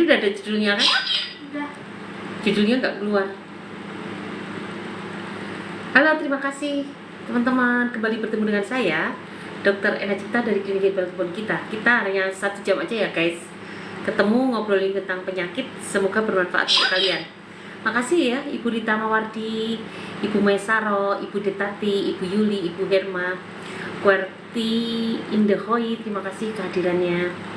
Ini udah ada judulnya kan? Udah. Judulnya nggak keluar. Halo, terima kasih teman-teman, kembali bertemu dengan saya Dr. Ena Cipta dari Klinik Balkon kita. Kita hanya 1 jam aja ya guys, ketemu ngobrolin tentang penyakit. Semoga bermanfaat untuk kalian. Makasih ya Ibu Rita Mawardi, Ibu Mesaro, Ibu Detati, Ibu Yuli, Ibu Herma, Kuerti Indehoi, terima kasih kehadirannya.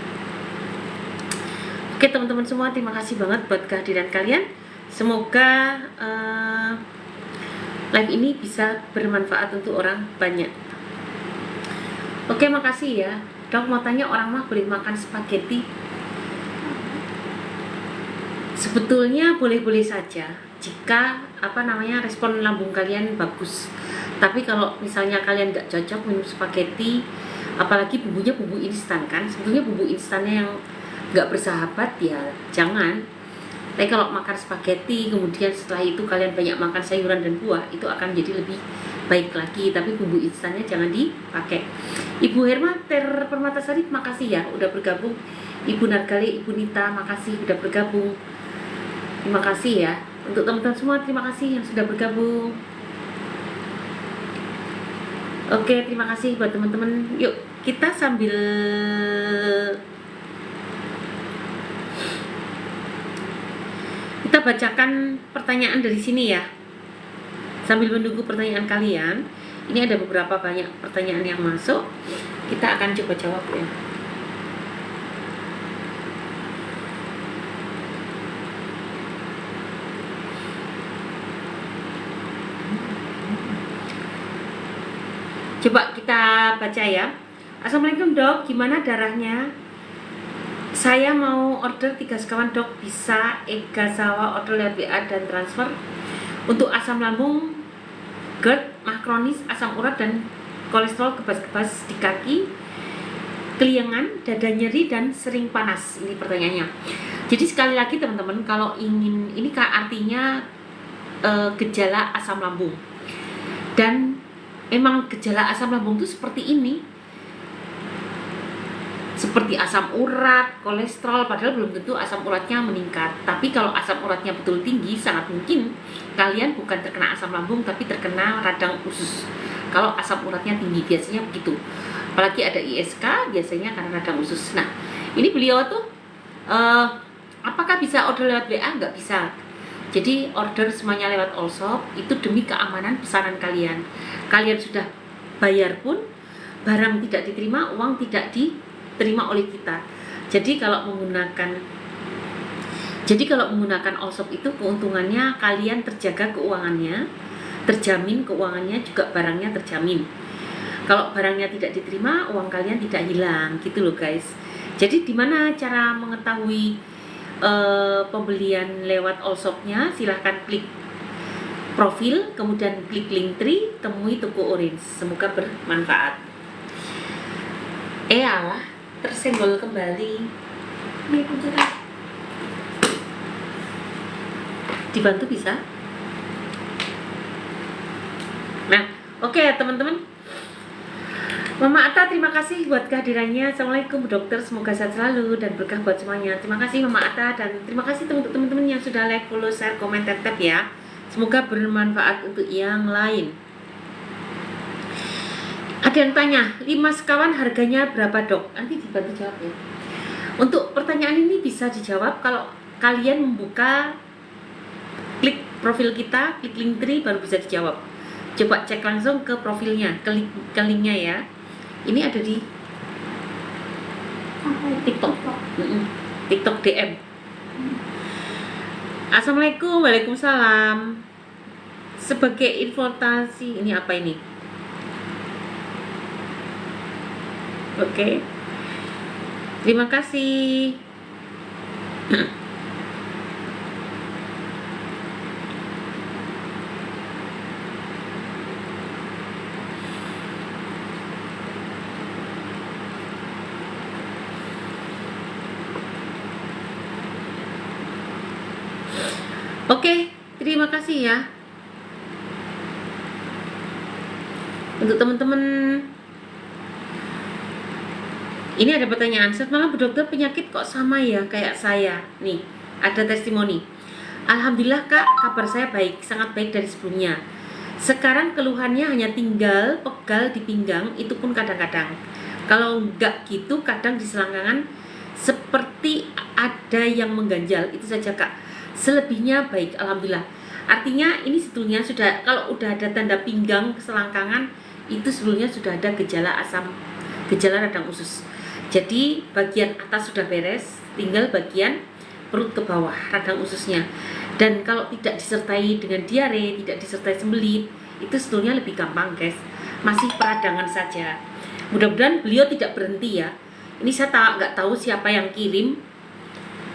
Oke teman-teman semua, terima kasih banget buat kehadiran kalian. Semoga live ini bisa bermanfaat untuk orang banyak. Oke, makasih ya. Dok mau tanya, orang mah boleh makan spaghetti? Sebetulnya boleh-boleh saja jika respon lambung kalian bagus. Tapi kalau misalnya kalian nggak cocok minum spaghetti, apalagi bumbunya bumbu instan kan, sebetulnya bumbu instannya yang nggak bersahabat ya jangan. Tapi kalau makan spaghetti kemudian setelah itu kalian banyak makan sayuran dan buah, itu akan jadi lebih baik lagi. Tapi bumbu instannya jangan dipakai. Ibu Herma Permatasari, makasih ya udah bergabung. Ibu Nargali, Ibu Nita, makasih udah bergabung. Terima kasih ya untuk teman-teman semua, terima kasih yang sudah bergabung. Oke, terima kasih buat teman-teman. Yuk kita sambil kita bacakan pertanyaan dari sini ya. Sambil menunggu pertanyaan kalian, ini ada beberapa banyak pertanyaan yang masuk. Kita akan coba jawab ya. Coba kita baca ya. Assalamualaikum dok, gimana darahnya? Saya mau order 3 sekawan dok, bisa Ega Sawa order lewat WA dan transfer. Untuk asam lambung, GERD, mah kronis, asam urat dan kolesterol, kebas-kebas di kaki, keliengan, dada nyeri dan sering panas. Ini pertanyaannya. Jadi sekali lagi teman-teman, kalau ingin ini artinya gejala asam lambung. Dan memang gejala asam lambung itu seperti ini. Seperti asam urat, kolesterol, padahal belum tentu asam uratnya meningkat. Tapi kalau asam uratnya betul tinggi, sangat mungkin kalian bukan terkena asam lambung, tapi terkena radang usus. Kalau asam uratnya tinggi, biasanya begitu. Apalagi ada ISK, biasanya karena radang usus. Nah, ini beliau tuh, apakah bisa order lewat WA? Nggak bisa. Jadi order semuanya lewat Allshop, itu demi keamanan pesanan kalian. Kalian sudah bayar pun, barang tidak diterima, uang tidak diterima oleh kita. Jadi kalau menggunakan Allshop itu keuntungannya kalian terjaga keuangannya, terjamin keuangannya, juga barangnya terjamin. Kalau barangnya tidak diterima, uang kalian tidak hilang, gitu loh guys. Jadi dimana cara mengetahui pembelian lewat Allshopnya? Silahkan klik profil, kemudian klik Linktree, temui toko Orange. Semoga bermanfaat. Alah, tersenggol kembali. Ini kuncinya. Dibantu bisa? Nah, oke teman-teman. Mama Atta, terima kasih buat kehadirannya. Assalamualaikum dokter, semoga sehat selalu dan berkah buat semuanya. Terima kasih Mama Atta, dan terima kasih teman-teman yang sudah like, follow, share, komen, tap ya. Semoga bermanfaat untuk yang lain. Ada yang tanya, 5 sekawan harganya berapa dok? Nanti dibantu jawab ya. Untuk pertanyaan ini bisa dijawab kalau kalian membuka, klik profil kita, klik Linktree, baru bisa dijawab. Coba cek langsung ke profilnya, ke linknya ya. Ini ada di TikTok. TikTok DM. Assalamualaikum, waalaikumsalam. Sebagai informasi, ini apa ini? Oke. Terima kasih. Oke, terima kasih ya untuk teman-teman Ini ada pertanyaan, "Selamat malam Bu Dokter, penyakit kok sama ya kayak saya?" Nih, ada testimoni. "Alhamdulillah Kak, kabar saya baik, sangat baik dari sebelumnya. Sekarang keluhannya hanya tinggal pegal di pinggang, itu pun kadang-kadang. Kalau enggak gitu, kadang di selangkangan seperti ada yang mengganjal, itu saja Kak. Selebihnya baik, Alhamdulillah." Artinya ini sebetulnya sudah, kalau udah ada tanda pinggang, selangkangan, itu sebetulnya sudah ada gejala radang usus. Jadi bagian atas sudah beres, tinggal bagian perut ke bawah, radang ususnya. Dan kalau tidak disertai dengan diare, tidak disertai sembelit, itu sebetulnya lebih gampang guys. Masih peradangan saja. Mudah-mudahan beliau tidak berhenti ya. Ini saya nggak tahu siapa yang kirim,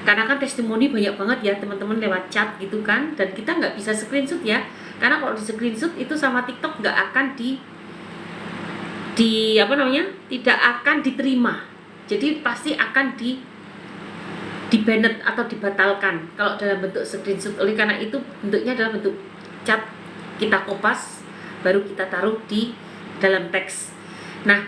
karena kan testimoni banyak banget ya teman-teman lewat chat gitu kan, dan kita nggak bisa screenshot ya, karena kalau di screenshot itu sama TikTok nggak akan tidak akan diterima. Jadi pasti akan di banned atau dibatalkan kalau dalam bentuk screenshot. Oleh karena itu bentuknya adalah bentuk chat, kita kopas baru kita taruh di dalam teks. Nah,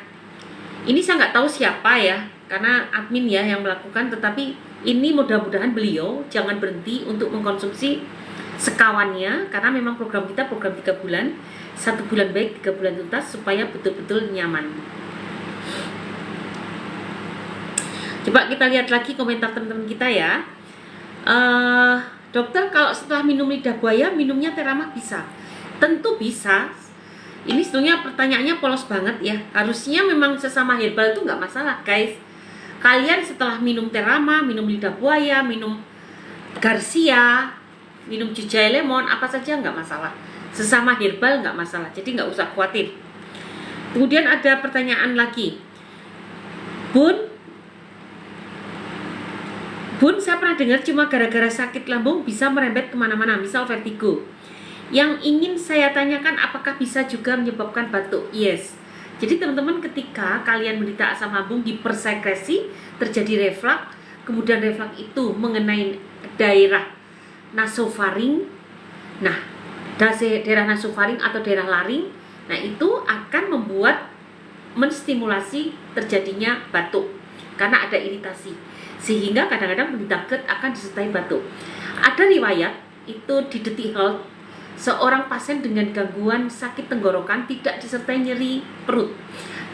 ini saya nggak tahu siapa ya, karena admin ya yang melakukan, tetapi ini mudah-mudahan beliau jangan berhenti untuk mengkonsumsi sekawannya, karena memang program kita program 3 bulan, 1 bulan baik, 3 bulan tuntas, supaya betul-betul nyaman. Coba kita lihat lagi komentar teman-teman kita ya. "Dokter, kalau setelah minum lidah buaya minumnya Teramah bisa?" Tentu bisa. Ini sebetulnya pertanyaannya polos banget ya. Harusnya memang sesama herbal itu nggak masalah guys. Kalian setelah minum Teramah, minum lidah buaya, minum Garcia, minum jujai lemon, apa saja nggak masalah. Sesama herbal nggak masalah, jadi nggak usah khawatir. Kemudian ada pertanyaan lagi, Bun, saya pernah dengar cuma gara-gara sakit lambung bisa merembet kemana-mana, misal vertigo. Yang ingin saya tanyakan, apakah bisa juga menyebabkan batuk? Yes. Jadi teman-teman, ketika kalian menderita asam lambung, hipersekresi, terjadi reflux, kemudian reflux itu mengenai daerah nasofaring. Nah, daerah nasofaring atau daerah laring, nah itu akan menstimulasi terjadinya batuk karena ada iritasi, sehingga kadang-kadang penderita GERD akan disertai batuk. Ada riwayat itu di Detik Health, seorang pasien dengan gangguan sakit tenggorokan tidak disertai nyeri perut,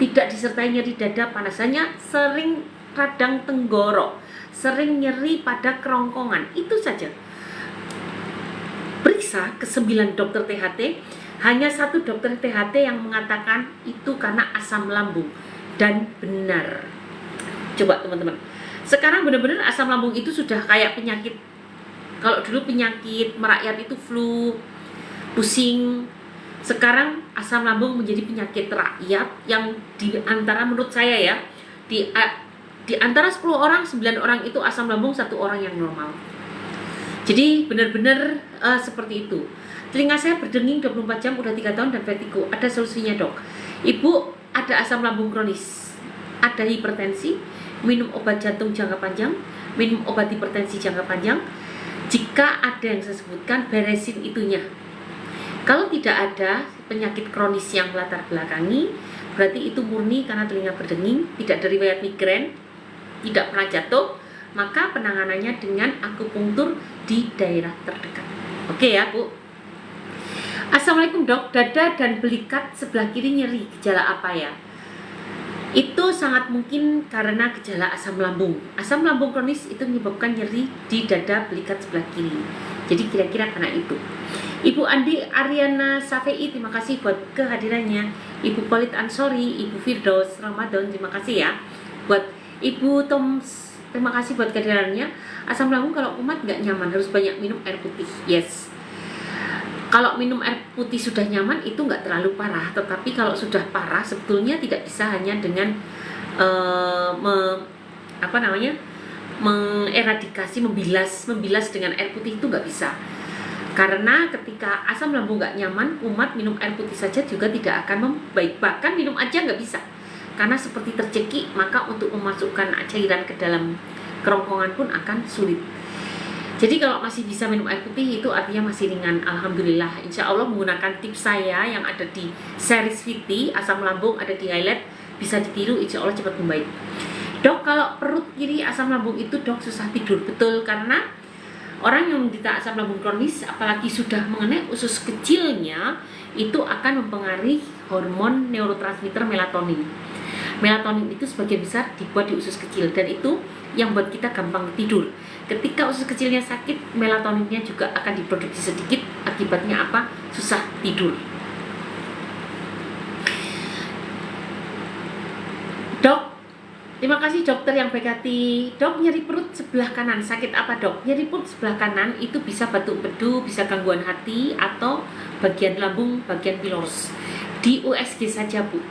tidak disertai nyeri dada, panas, hanya sering radang tenggorok, sering nyeri pada kerongkongan, itu saja. Periksa ke 9 dokter THT, hanya 1 dokter THT yang mengatakan itu karena asam lambung, dan benar. Coba teman-teman, sekarang benar-benar asam lambung itu sudah kayak penyakit. Kalau dulu penyakit merakyat itu flu, pusing, sekarang asam lambung menjadi penyakit rakyat yang di antara, menurut saya ya, di antara 10 orang, 9 orang itu asam lambung, 1 orang yang normal. Jadi benar-benar seperti itu. Telinga saya berdenging 24 jam udah 3 tahun dan vertigo. Ada solusinya dok. Ibu ada asam lambung kronis, ada hipertensi, minum obat jantung jangka panjang, minum obat hipertensi jangka panjang. Jika ada yang saya sebutkan, beresin itunya. Kalau tidak ada penyakit kronis yang melatar belakangi, berarti itu murni karena telinga berdenging, tidak ada riwayat migrain, tidak pernah jatuh, maka penanganannya dengan akupunktur di daerah terdekat. Oke ya Bu. Assalamualaikum dok, dada dan belikat sebelah kiri nyeri, gejala apa ya? Itu sangat mungkin karena gejala asam lambung. Asam lambung kronis itu menyebabkan nyeri di dada belikat sebelah kiri. Jadi kira-kira karena itu. Ibu Andi Ariana Safei, terima kasih buat kehadirannya. Ibu Polit Ansori, Ibu Firdaus Ramadan, terima kasih ya. Buat Ibu Toms, terima kasih buat kehadirannya. Asam lambung kalau umat nggak nyaman, harus banyak minum air putih. Yes. Kalau minum air putih sudah nyaman itu nggak terlalu parah, tetapi kalau sudah parah sebetulnya tidak bisa hanya dengan mengeradikasi, membilas dengan air putih, itu nggak bisa. Karena ketika asam lambung nggak nyaman, umat minum air putih saja juga tidak akan membaik, bahkan minum aja nggak bisa, karena seperti tercekik, maka untuk memasukkan cairan ke dalam kerongkongan pun akan sulit. Jadi kalau masih bisa minum air putih itu artinya masih ringan, alhamdulillah. Insya Allah menggunakan tips saya yang ada di series VT asam lambung, ada di highlight, bisa ditiru, insya Allah cepat membaik. Dok, kalau perut kiri asam lambung itu dok susah tidur. Betul, karena orang yang menderita asam lambung kronis apalagi sudah mengenai usus kecilnya itu akan mempengaruhi hormon neurotransmitter melatonin. Melatonin itu sebagian besar dibuat di usus kecil dan itu yang buat kita gampang tidur. Ketika usus kecilnya sakit, melatoninnya juga akan diproduksi sedikit, akibatnya apa? Susah tidur. Dok, terima kasih dokter yang baik hati. Dok, nyeri perut sebelah kanan, sakit apa dok? Nyeri perut sebelah kanan itu bisa batuk empedu, bisa gangguan hati, atau bagian lambung, bagian pilorus. Di USG saja bu.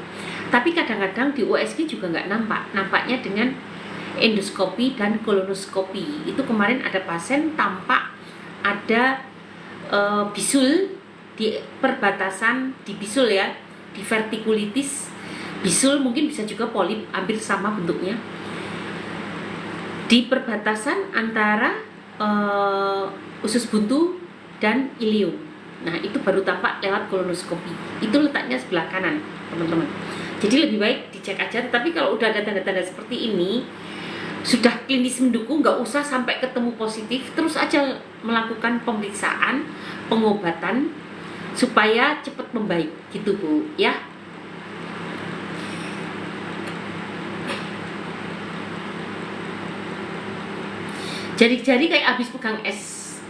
Tapi kadang-kadang di USG juga nggak nampak. Nampaknya dengan endoskopi dan kolonoskopi. Itu kemarin ada pasien tampak ada bisul di perbatasan, di bisul ya, divertikulitis. Bisul mungkin bisa juga polip, hampir sama bentuknya di perbatasan antara usus buntu dan ilium. Nah itu baru tampak lewat kolonoskopi. Itu letaknya sebelah kanan teman-teman. Jadi lebih baik dicek aja. Tapi kalau udah ada tanda-tanda seperti ini, sudah klinis mendukung, nggak usah sampai ketemu positif, terus aja melakukan pemeriksaan, pengobatan supaya cepat membaik gitu bu ya. Jari-jari kayak habis pegang es,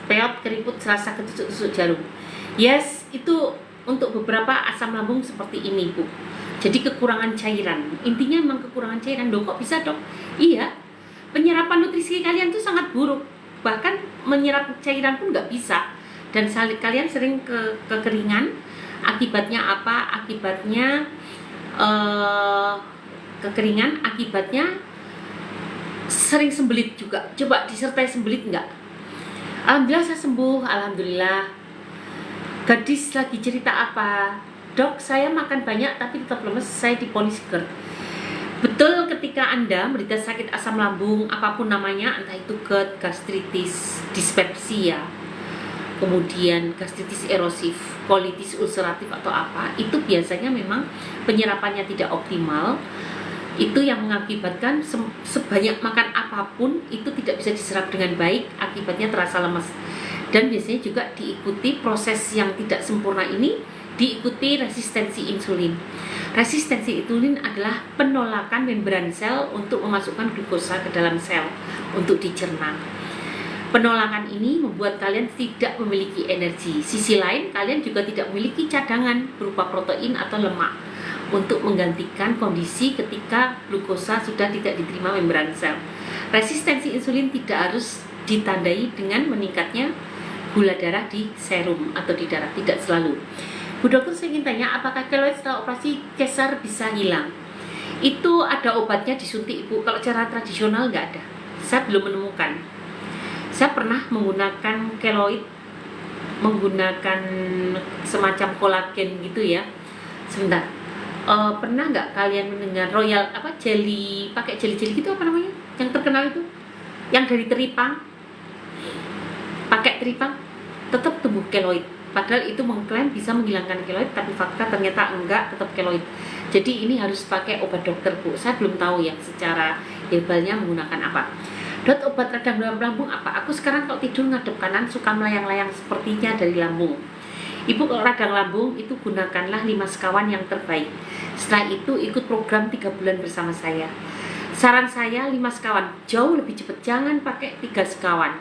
peot, keriput, serasa ketusuk-tusuk jarum. Yes, itu untuk beberapa asam lambung seperti ini bu. Jadi kekurangan cairan. Intinya memang kekurangan cairan. Dok, kok bisa dok? Iya, penyerapan nutrisi kalian tuh sangat buruk. Bahkan menyerap cairan pun nggak bisa. Dan kalian sering kekeringan. Akibatnya apa? Akibatnya kekeringan. Akibatnya sering sembelit juga. Coba disertai sembelit enggak? Alhamdulillah saya sembuh, alhamdulillah. Gadis lagi cerita apa? Dok, saya makan banyak tapi tetap lemes, saya diponis GERD. Betul, ketika Anda menderita sakit asam lambung, apapun namanya, entah itu GERD, gastritis, dispepsia, kemudian gastritis erosif, kolitis ulceratif atau apa, itu biasanya memang penyerapannya tidak optimal. Itu yang mengakibatkan sebanyak makan apapun itu tidak bisa diserap dengan baik, akibatnya terasa lemas. Dan biasanya juga diikuti proses yang tidak sempurna ini, diikuti resistensi insulin. Resistensi insulin adalah penolakan membran sel untuk memasukkan glukosa ke dalam sel untuk dicerna. Penolakan ini membuat kalian tidak memiliki energi. Sisi lain, kalian juga tidak memiliki cadangan berupa protein atau lemak untuk menggantikan kondisi ketika glukosa sudah tidak diterima membran sel. Resistensi insulin tidak harus ditandai dengan meningkatnya gula darah di serum atau di darah, tidak selalu. Bu dokter, saya ingin tanya, apakah keloid setelah operasi kesar bisa hilang? Itu ada obatnya disuntik ibu. Kalau cara tradisional nggak ada. Saya belum menemukan. Saya pernah menggunakan keloid, menggunakan semacam kolagen gitu ya. Sebentar. Pernah nggak kalian mendengar royal jelly, pakai jelly gitu apa namanya yang terkenal itu, yang dari teripang, pakai teripang tetap tumbuh keloid, padahal itu mengklaim bisa menghilangkan keloid, tapi fakta ternyata enggak, tetap keloid. Jadi ini harus pakai obat dokter bu. Saya belum tahu ya secara herbalnya menggunakan apa. Dot, obat radang lambung apa? Aku sekarang kalau tidur ngadep kanan suka melayang-layang sepertinya dari lambung. Ibu kalau radang lambung itu gunakanlah 5 sekawan yang terbaik. Setelah itu ikut program 3 bulan bersama saya. Saran saya 5 sekawan, jauh lebih cepat. Jangan pakai 3 sekawan.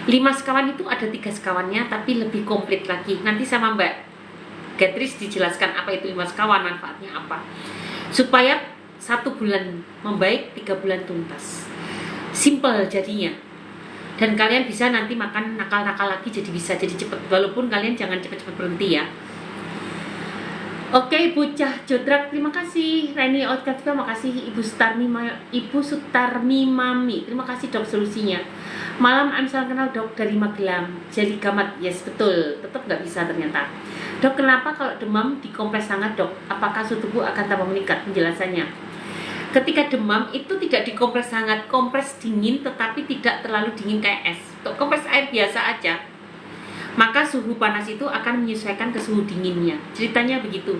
5 sekawan itu ada 3 sekawannya tapi lebih komplit lagi. Nanti sama Mbak Gatris dijelaskan apa itu 5 sekawan, manfaatnya apa. Supaya 1 bulan membaik, 3 bulan tuntas. Simple jadinya. Dan kalian bisa nanti makan nakal-nakal lagi, jadi bisa jadi cepet, walaupun kalian jangan cepet-cepet berhenti ya. Oke, Bocah Jodrak, terima kasih. Reni Outcast, terima kasih. Ibu Sutarmi Mami, terima kasih dok solusinya. Malam, salam kenal dok dari Magelang. Jadi gamat, yes betul, tetap nggak bisa ternyata. Dok, kenapa kalau demam dikompres hangat dok? Apakah suhu tubuh akan tambah meningkat? Penjelasannya. Ketika demam itu tidak dikompres hangat, kompres dingin tetapi tidak terlalu dingin kayak es. Untuk kompres air biasa aja. Maka suhu panas itu akan menyesuaikan ke suhu dinginnya. Ceritanya begitu.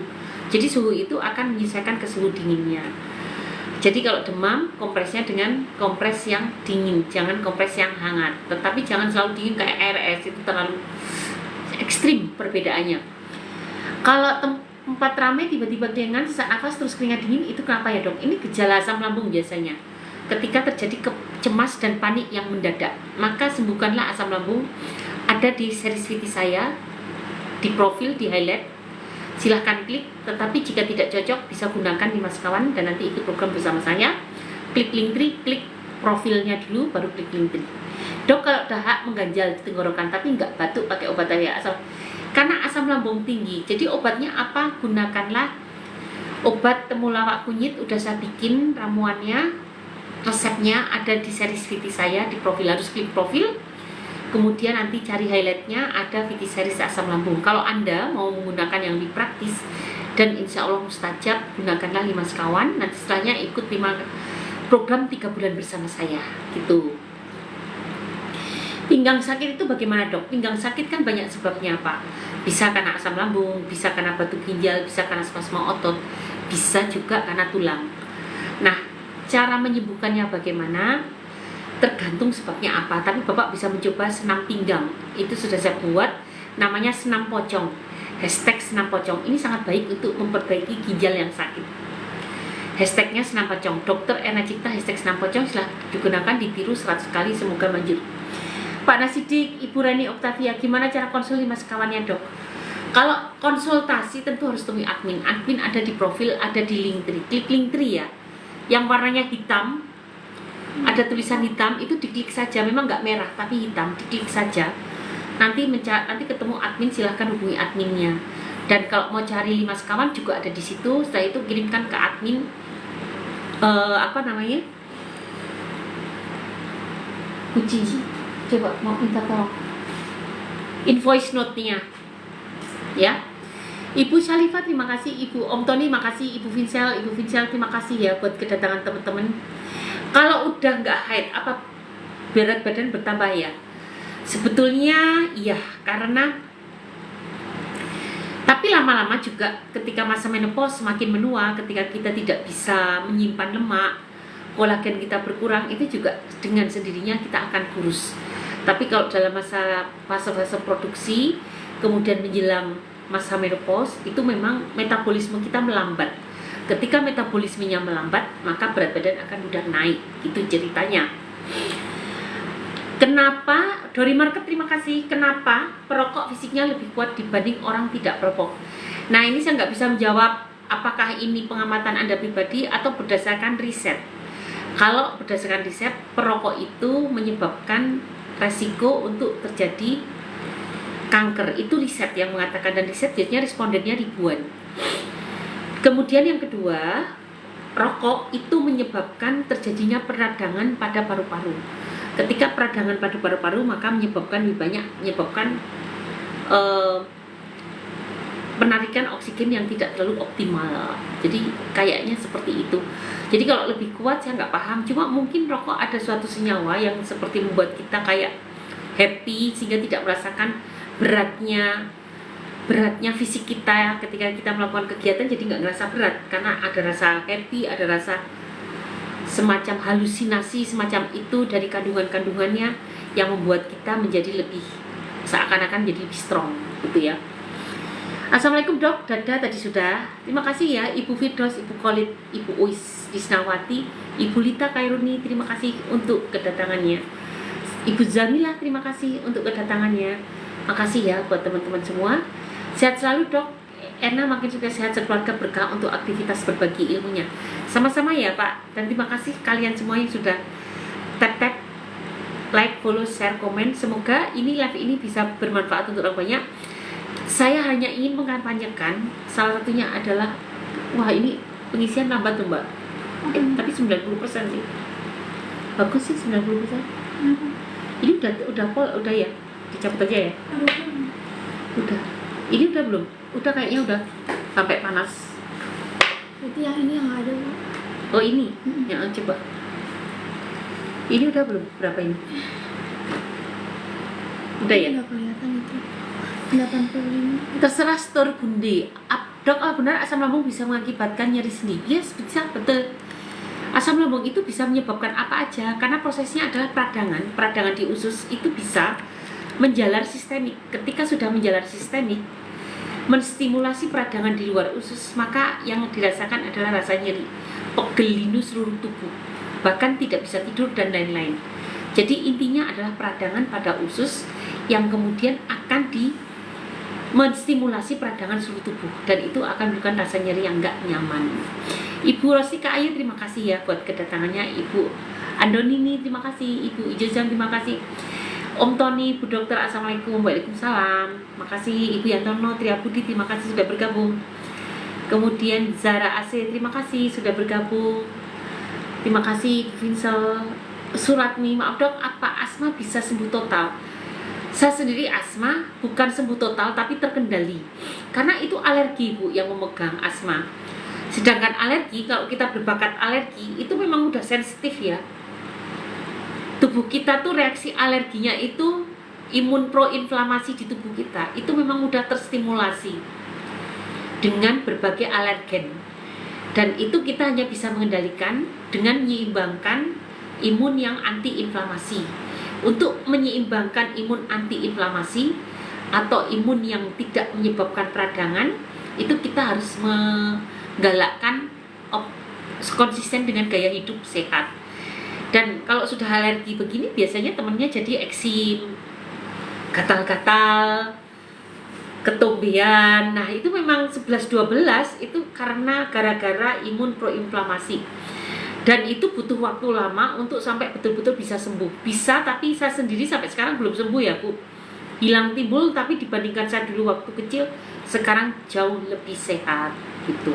Jadi suhu itu akan menyesuaikan ke suhu dinginnya. Jadi kalau demam, kompresnya dengan kompres yang dingin, jangan kompres yang hangat. Tetapi jangan selalu dingin kayak air es, itu terlalu ekstrim perbedaannya. Kalau tempat ramai tiba-tiba dengan sesak nafas terus keringat dingin, itu kenapa ya dok? Ini gejala asam lambung biasanya. Ketika terjadi cemas dan panik yang mendadak, maka sembuhkanlah asam lambung. Ada di series VT saya, di profil, di highlight. Silahkan klik, tetapi jika tidak cocok bisa gunakan Dimas Kawan dan nanti ikut program bersama saya. Klik link tree, klik profilnya dulu baru klik link tree. Dok, kalau dahak mengganjal di tenggorokan tapi nggak batuk pakai obat ya asam, karena asam lambung tinggi. Jadi obatnya apa? Gunakanlah obat temulawak kunyit, udah saya bikin ramuannya, resepnya ada di series VT saya di profil, harus klik profil. Kemudian nanti cari highlightnya, ada VT series asam lambung. Kalau Anda mau menggunakan yang lebih praktis dan insya Allah mustajab, gunakanlah Dimas Kawan. Nanti setelahnya ikut program 3 bulan bersama saya gitu. Pinggang sakit itu bagaimana dok? Pinggang sakit kan banyak sebabnya Pak. Bisa karena asam lambung, bisa karena batu ginjal, bisa karena spasma otot, bisa juga karena tulang. Nah, cara menyembuhkannya bagaimana? Tergantung sebabnya apa, tapi Bapak bisa mencoba senam pinggang. Itu sudah saya buat, namanya senam pocong. Hashtag senam pocong ini sangat baik untuk memperbaiki ginjal yang sakit. Hashtagnya senam pocong. Dokter Erna Cipta hashtag senam pocong, silahkan digunakan, ditiru 100 kali, semoga manjur. Pak Nasidik, Ibu Rani Oktavia, gimana cara konsul Dimas Kawannya dok? Kalau konsultasi tentu harus temui admin. Admin ada di profil, ada di link tree. Klik link tree ya, yang warnanya hitam, ada tulisan hitam, itu diklik saja. Memang nggak merah tapi hitam, diklik saja. Nanti ketemu admin, silahkan hubungi adminnya. Dan kalau mau cari Dimas Kawan juga ada di situ. Setelah itu kirimkan ke admin Uji, coba mau minta tolong invoice note-nya ya. Ibu Syalifah terima kasih, Ibu Om Tony makasih, Ibu Vincel terima kasih ya buat kedatangan teman-teman. Kalau udah nggak haid, apa berat badan bertambah ya? Sebetulnya iya, karena tapi lama-lama juga ketika masa menopause semakin menua, ketika kita tidak bisa menyimpan lemak, kolagen kita berkurang, itu juga dengan sendirinya kita akan kurus. Tapi kalau dalam fase produksi, kemudian menjelang masa menopause, itu memang metabolisme kita melambat. Ketika metabolismenya melambat, maka berat badan akan mudah naik. Itu ceritanya. Kenapa? Dori Market terima kasih. Kenapa perokok fisiknya lebih kuat dibanding orang tidak perokok? Nah, ini saya nggak bisa menjawab apakah ini pengamatan Anda pribadi atau berdasarkan riset. Kalau berdasarkan riset, perokok itu menyebabkan resiko untuk terjadi kanker. Itu riset yang mengatakan, dan riset jadinya respondennya ribuan. Kemudian yang kedua, rokok itu menyebabkan terjadinya peradangan pada paru-paru. Ketika peradangan pada paru-paru, maka menyebabkan penarikan oksigen yang tidak terlalu optimal. Jadi kayaknya seperti itu. Jadi kalau lebih kuat saya nggak paham. Cuma mungkin rokok ada suatu senyawa yang seperti membuat kita kayak happy sehingga tidak merasakan beratnya fisik kita ketika kita melakukan kegiatan, jadi nggak ngerasa berat karena ada rasa happy, ada rasa semacam halusinasi semacam itu dari kandungannya yang membuat kita menjadi lebih seakan-akan jadi lebih strong gitu ya. Assalamualaikum dok, Dada tadi sudah. Terima kasih ya Ibu Firdaus, Ibu Khalid, Ibu Uis Disnawati, Ibu Lita Kairuni, terima kasih untuk kedatangannya. Ibu Zamilah terima kasih untuk kedatangannya. Makasih ya buat teman-teman semua. Sehat selalu dok. Erna makin sukses, sehat sekeluarga, berkah untuk aktivitas berbagi ilmunya. Sama-sama ya Pak. Dan terima kasih kalian semua yang sudah tap like, follow, share, komen. Semoga live ini bisa bermanfaat untuk orang banyak. Saya hanya ingin mengkampanyekan, salah satunya adalah, wah ini pengisian lambat tuh Mbak. Tapi 90% sih. Bagus sih 90%. Ini udah ya? Dicabut aja ya? Udah. Ini udah belum? Udah kayaknya udah sampai panas. Berarti yang ini yang ada. Oh ini? Ya coba. Ini udah belum? Berapa ini? Udah ya? Udah kelihatan itu 85. Terserah store Bunde. Dok, benar asam lambung bisa mengakibatkan nyeri sendi? Yes, bisa, betul. Asam lambung itu bisa menyebabkan apa aja, karena prosesnya adalah peradangan di usus itu bisa menjalar sistemik. Ketika sudah menjalar sistemik, menstimulasi peradangan di luar usus, maka yang dirasakan adalah rasa nyeri, pegel linu seluruh tubuh, bahkan tidak bisa tidur dan lain-lain. Jadi intinya adalah peradangan pada usus yang kemudian akan menstimulasi peradangan seluruh tubuh, dan itu akan memberikan rasa nyeri yang enggak nyaman. Ibu Rosika Ayu, terima kasih ya buat kedatangannya. Ibu Andonini, terima kasih. Ibu Ijazam, terima kasih. Om Tony, Bu Dokter, Assalamualaikum. Waalaikumsalam. Makasih. Ibu Yantono Triabudi, terima kasih sudah bergabung. Kemudian Zara AC, terima kasih sudah bergabung. Terima kasih Vincel Suratmi. Maaf dok, apa asma bisa sembuh total? Saya sendiri asma bukan sembuh total tapi terkendali, karena itu alergi Bu yang memegang asma. Sedangkan alergi, kalau kita berbakat alergi, itu memang udah sensitif ya. Tubuh kita tuh reaksi alerginya itu imun proinflamasi di tubuh kita itu memang udah terstimulasi dengan berbagai alergen. Dan itu kita hanya bisa mengendalikan dengan menyeimbangkan imun yang antiinflamasi. Untuk menyeimbangkan imun antiinflamasi atau imun yang tidak menyebabkan peradangan, itu kita harus menggalakkan konsisten dengan gaya hidup sehat. Dan kalau sudah alergi begini, biasanya temennya jadi eksim, gatal-gatal, ketombean. Nah itu memang 11-12 itu karena gara-gara imun proinflamasi. Dan itu butuh waktu lama untuk sampai betul-betul bisa sembuh. Bisa, tapi saya sendiri sampai sekarang belum sembuh ya Bu. Hilang timbul, tapi dibandingkan saya dulu waktu kecil, sekarang jauh lebih sehat gitu.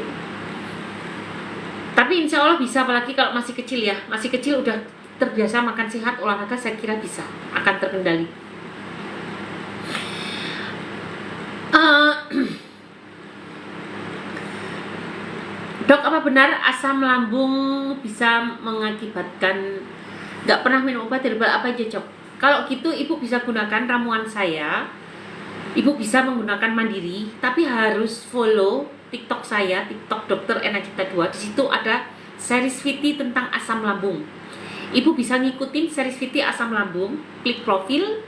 Tapi insya Allah bisa, apalagi kalau masih kecil ya. Masih kecil udah terbiasa makan sehat, olahraga, saya kira bisa, akan terkendali. Dok, apa benar asam lambung bisa mengakibatkan nggak pernah minum obat herbal apa aja cok? Kalau gitu ibu bisa gunakan ramuan saya. Ibu bisa menggunakan mandiri, tapi harus follow TikTok saya, TikTok Dokter Ena Cipta 2. Di situ ada series VT tentang asam lambung. Ibu bisa ngikutin series VT asam lambung, klik profil,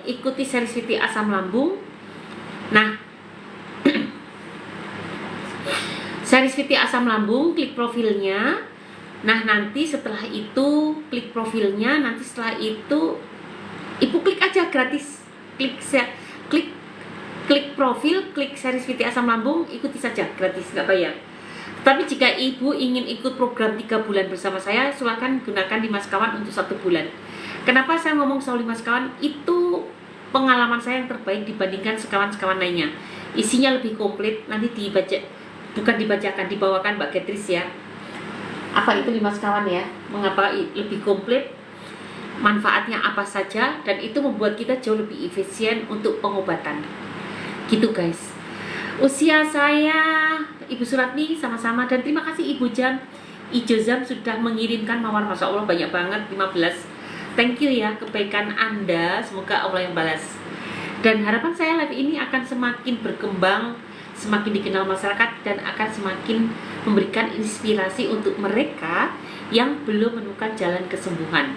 ikuti series VT asam lambung. Nah, series VT asam lambung, klik profilnya. Nah, nanti setelah itu klik profilnya, nanti setelah itu ibu klik aja gratis. Klik profil, klik series VT asam lambung, ikuti saja gratis, nggak bayar. Tapi jika ibu ingin ikut program 3 bulan bersama saya, silakan gunakan Dimas Kawan untuk 1 bulan. Kenapa saya ngomong soal Dimas Kawan? Itu pengalaman saya yang terbaik dibandingkan sekawan-sekawan lainnya. Isinya lebih komplit, nanti dibawakan Mbak Getris ya. Apa itu Dimas Kawan ya? Mengapa lebih komplit? Manfaatnya apa saja, dan itu membuat kita jauh lebih efisien untuk pengobatan. Gitu guys. Usia saya Ibu Suratni sama-sama, dan terima kasih Ibu Ijo Zam sudah mengirimkan mawar, Masya Allah banyak banget, 15. Thank you ya kebaikan Anda, semoga Allah yang balas. Dan harapan saya live ini akan semakin berkembang, semakin dikenal masyarakat, dan akan semakin memberikan inspirasi untuk mereka yang belum menemukan jalan kesembuhan.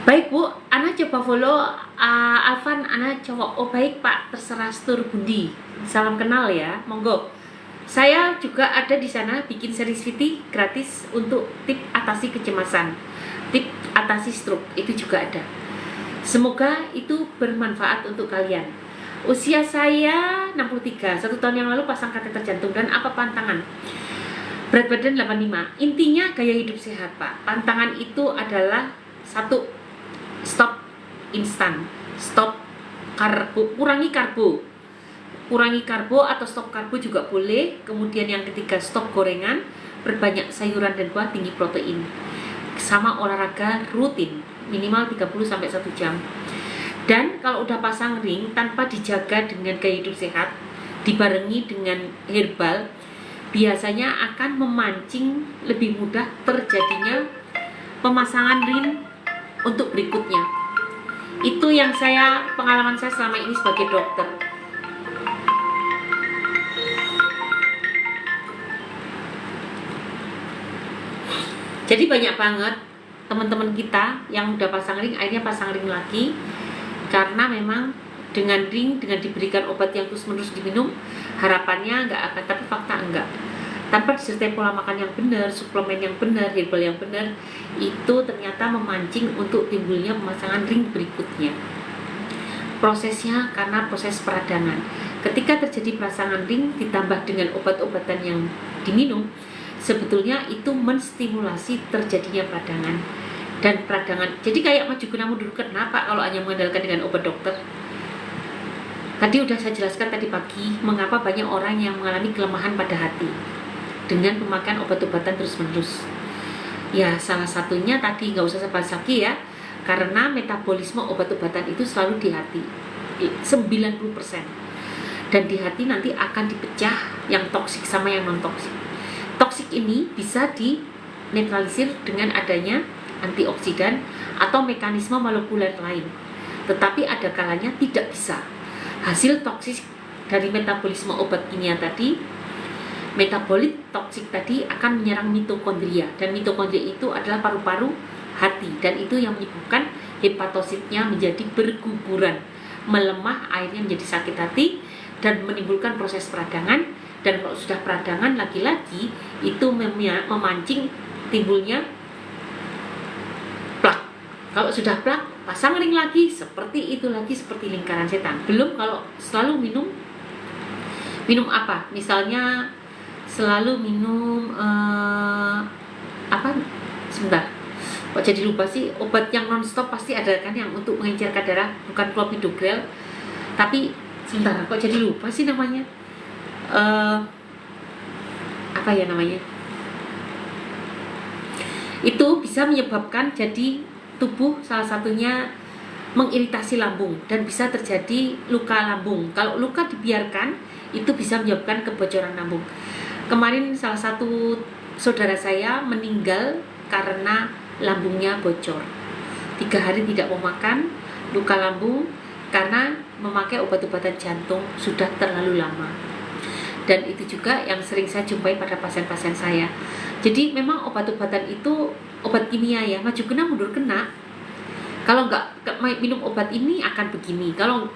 Baik Bu, Ana coba follow Alvan, Ana cowok. Oh baik Pak, terserah Stur Budi. Salam kenal ya, monggo. Saya juga ada di sana bikin series VT gratis untuk tip atasi kecemasan, tip atasi stroke, itu juga ada. Semoga itu bermanfaat untuk kalian. Usia saya 63, 1 tahun yang lalu pasang kateter jantung. Dan apa pantangan? Berat badan 85. Intinya gaya hidup sehat Pak. Pantangan itu adalah 1, stop instan, stop kurangi karbo atau stop karbo juga boleh. Kemudian yang ketiga, stop gorengan, berbanyak sayuran dan buah, tinggi protein, sama olahraga rutin minimal 30-1 jam. Dan kalau udah pasang ring tanpa dijaga dengan gaya hidup sehat dibarengi dengan herbal, biasanya akan memancing lebih mudah terjadinya pemasangan ring untuk berikutnya. Itu yang pengalaman saya selama ini sebagai dokter. Jadi banyak banget teman-teman kita yang udah pasang ring akhirnya pasang ring lagi, karena memang dengan ring, dengan diberikan obat yang terus-menerus diminum, harapannya nggak akan, tapi fakta enggak. Tanpa disertai pola makan yang benar, suplemen yang benar, herbal yang benar, itu ternyata memancing untuk timbulnya pemasangan ring berikutnya. Prosesnya karena proses peradangan. Ketika terjadi perasangan ring ditambah dengan obat-obatan yang diminum, sebetulnya itu menstimulasi terjadinya peradangan. Dan peradangan, jadi kayak maju guna mundur, kenapa kalau hanya mengandalkan dengan obat dokter? Tadi udah saya jelaskan tadi pagi mengapa banyak orang yang mengalami kelemahan pada hati dengan pemakaian obat-obatan terus-menerus. Ya, salah satunya tadi nggak usah saya bahas lagi ya, karena metabolisme obat-obatan itu selalu di hati 90%. Dan di hati nanti akan dipecah yang toksik sama yang non-toksik. Toksik ini bisa dinetralisir dengan adanya antioksidan atau mekanisme molekuler lain. Tetapi ada kalanya tidak bisa. Hasil toksik dari metabolisme obat kimia tadi, metabolit toksik tadi akan menyerang mitokondria, dan mitokondria itu adalah paru-paru hati, dan itu yang menyebabkan hepatositnya menjadi berguguran, melemah, akhirnya menjadi sakit hati dan menimbulkan proses peradangan. Dan kalau sudah peradangan lagi-lagi itu memancing timbulnya plak. Kalau sudah plak, pasang ring lagi, seperti itu lagi, seperti lingkaran setan. Belum kalau selalu minum apa? Misalnya selalu minum sebentar, kok jadi lupa sih, obat yang non-stop pasti ada kan yang untuk mengencerkan darah, bukan clopidogrel, tapi sebentar, kok jadi lupa sih namanya, apa ya namanya, itu bisa menyebabkan jadi tubuh salah satunya mengiritasi lambung dan bisa terjadi luka lambung. Kalau luka dibiarkan itu bisa menyebabkan kebocoran lambung. Kemarin salah satu saudara saya meninggal karena lambungnya bocor, 3 hari tidak mau makan, luka lambung karena memakai obat-obatan jantung sudah terlalu lama. Dan itu juga yang sering saya jumpai pada pasien-pasien saya. Jadi memang obat-obatan itu obat kimia ya, maju kena mundur kena. Kalau nggak minum obat ini akan begini, kalau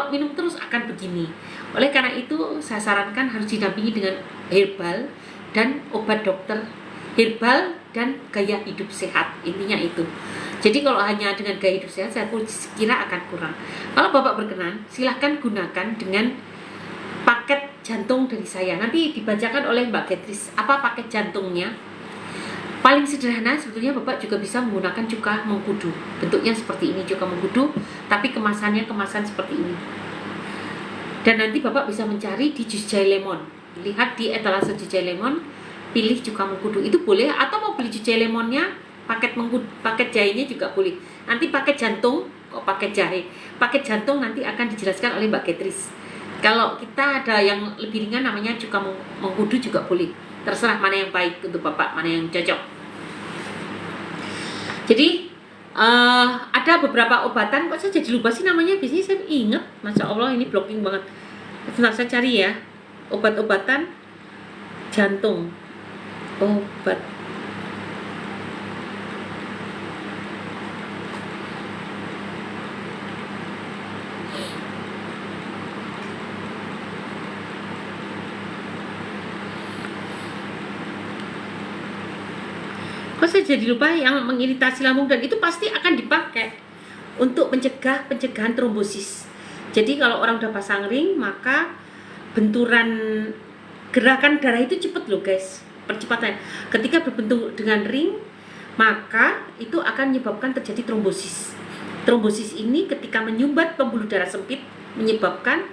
minum terus akan begini. Oleh karena itu saya sarankan harus didampingi dengan herbal dan obat dokter, herbal dan gaya hidup sehat, intinya itu. Jadi kalau hanya dengan gaya hidup sehat saya kira akan kurang. Kalau Bapak berkenan silahkan gunakan dengan paket jantung dari saya. Nanti dibacakan oleh Mbak Getris apa paket jantungnya. Paling sederhana sebetulnya Bapak juga bisa menggunakan cuka mengkudu. Bentuknya seperti ini, cuka mengkudu, tapi kemasannya kemasan seperti ini. Dan nanti Bapak bisa mencari di jus jahe lemon. Lihat di etalase jus jahe lemon, pilih cuka mengkudu. Itu boleh, atau mau beli jus jahe lemonnya, paket jahenya juga boleh. Nanti paket jantung, kok paket jahe. Paket jantung nanti akan dijelaskan oleh Mbak Getris. Kalau kita ada yang lebih ringan namanya cuka mengkudu juga boleh. Terserah mana yang baik untuk Bapak, mana yang cocok. Jadi ada beberapa obatan, kok saya jadi lupa sih namanya, biasanya saya ingat. Masya Allah ini blocking banget. Sebentar saya cari ya, obat-obatan jantung, obat. Kok saya jadi lupa, yang mengiritasi lambung, dan itu pasti akan dipakai untuk pencegahan trombosis. Jadi kalau orang udah pasang ring, maka benturan gerakan darah itu cepet loh guys, percepatannya. Ketika berbentuk dengan ring, maka itu akan menyebabkan terjadi trombosis. Trombosis ini ketika menyumbat pembuluh darah sempit menyebabkan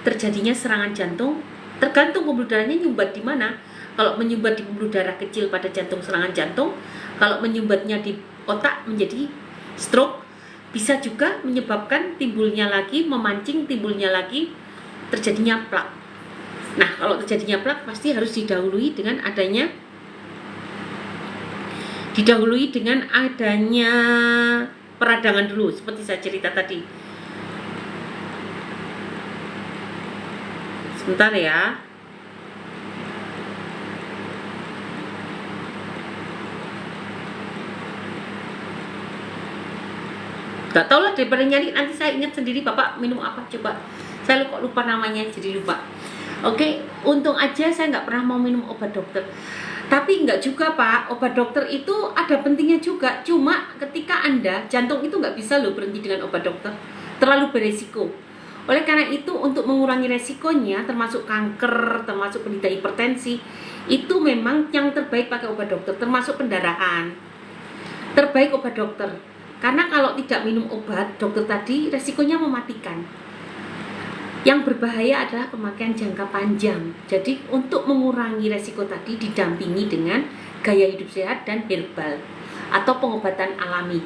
terjadinya serangan jantung. Tergantung pembuluh darahnya nyumbat di mana. Kalau menyumbat di pembuluh darah kecil pada jantung, serangan jantung. Kalau menyumbatnya di otak menjadi stroke. Bisa juga menyebabkan timbulnya lagi, memancing timbulnya lagi terjadinya plak. Nah, kalau terjadinya plak pasti harus didahului dengan adanya peradangan dulu, seperti saya cerita tadi. Sebentar ya. Gak tau lah, daripada nyari nanti saya ingat sendiri Bapak minum apa coba. Saya kok lupa namanya, jadi lupa. Oke, untung aja saya nggak pernah mau minum obat dokter. Tapi nggak juga Pak, obat dokter itu ada pentingnya juga. Cuma ketika Anda, jantung itu nggak bisa loh berhenti dengan obat dokter. Terlalu beresiko. Oleh karena itu untuk mengurangi resikonya, termasuk kanker, termasuk penderita hipertensi, itu memang yang terbaik pakai obat dokter, termasuk pendarahan. Terbaik obat dokter. Karena kalau tidak minum obat dokter tadi, resikonya mematikan. Yang berbahaya adalah pemakaian jangka panjang. Jadi untuk mengurangi resiko tadi didampingi dengan gaya hidup sehat dan herbal atau pengobatan alami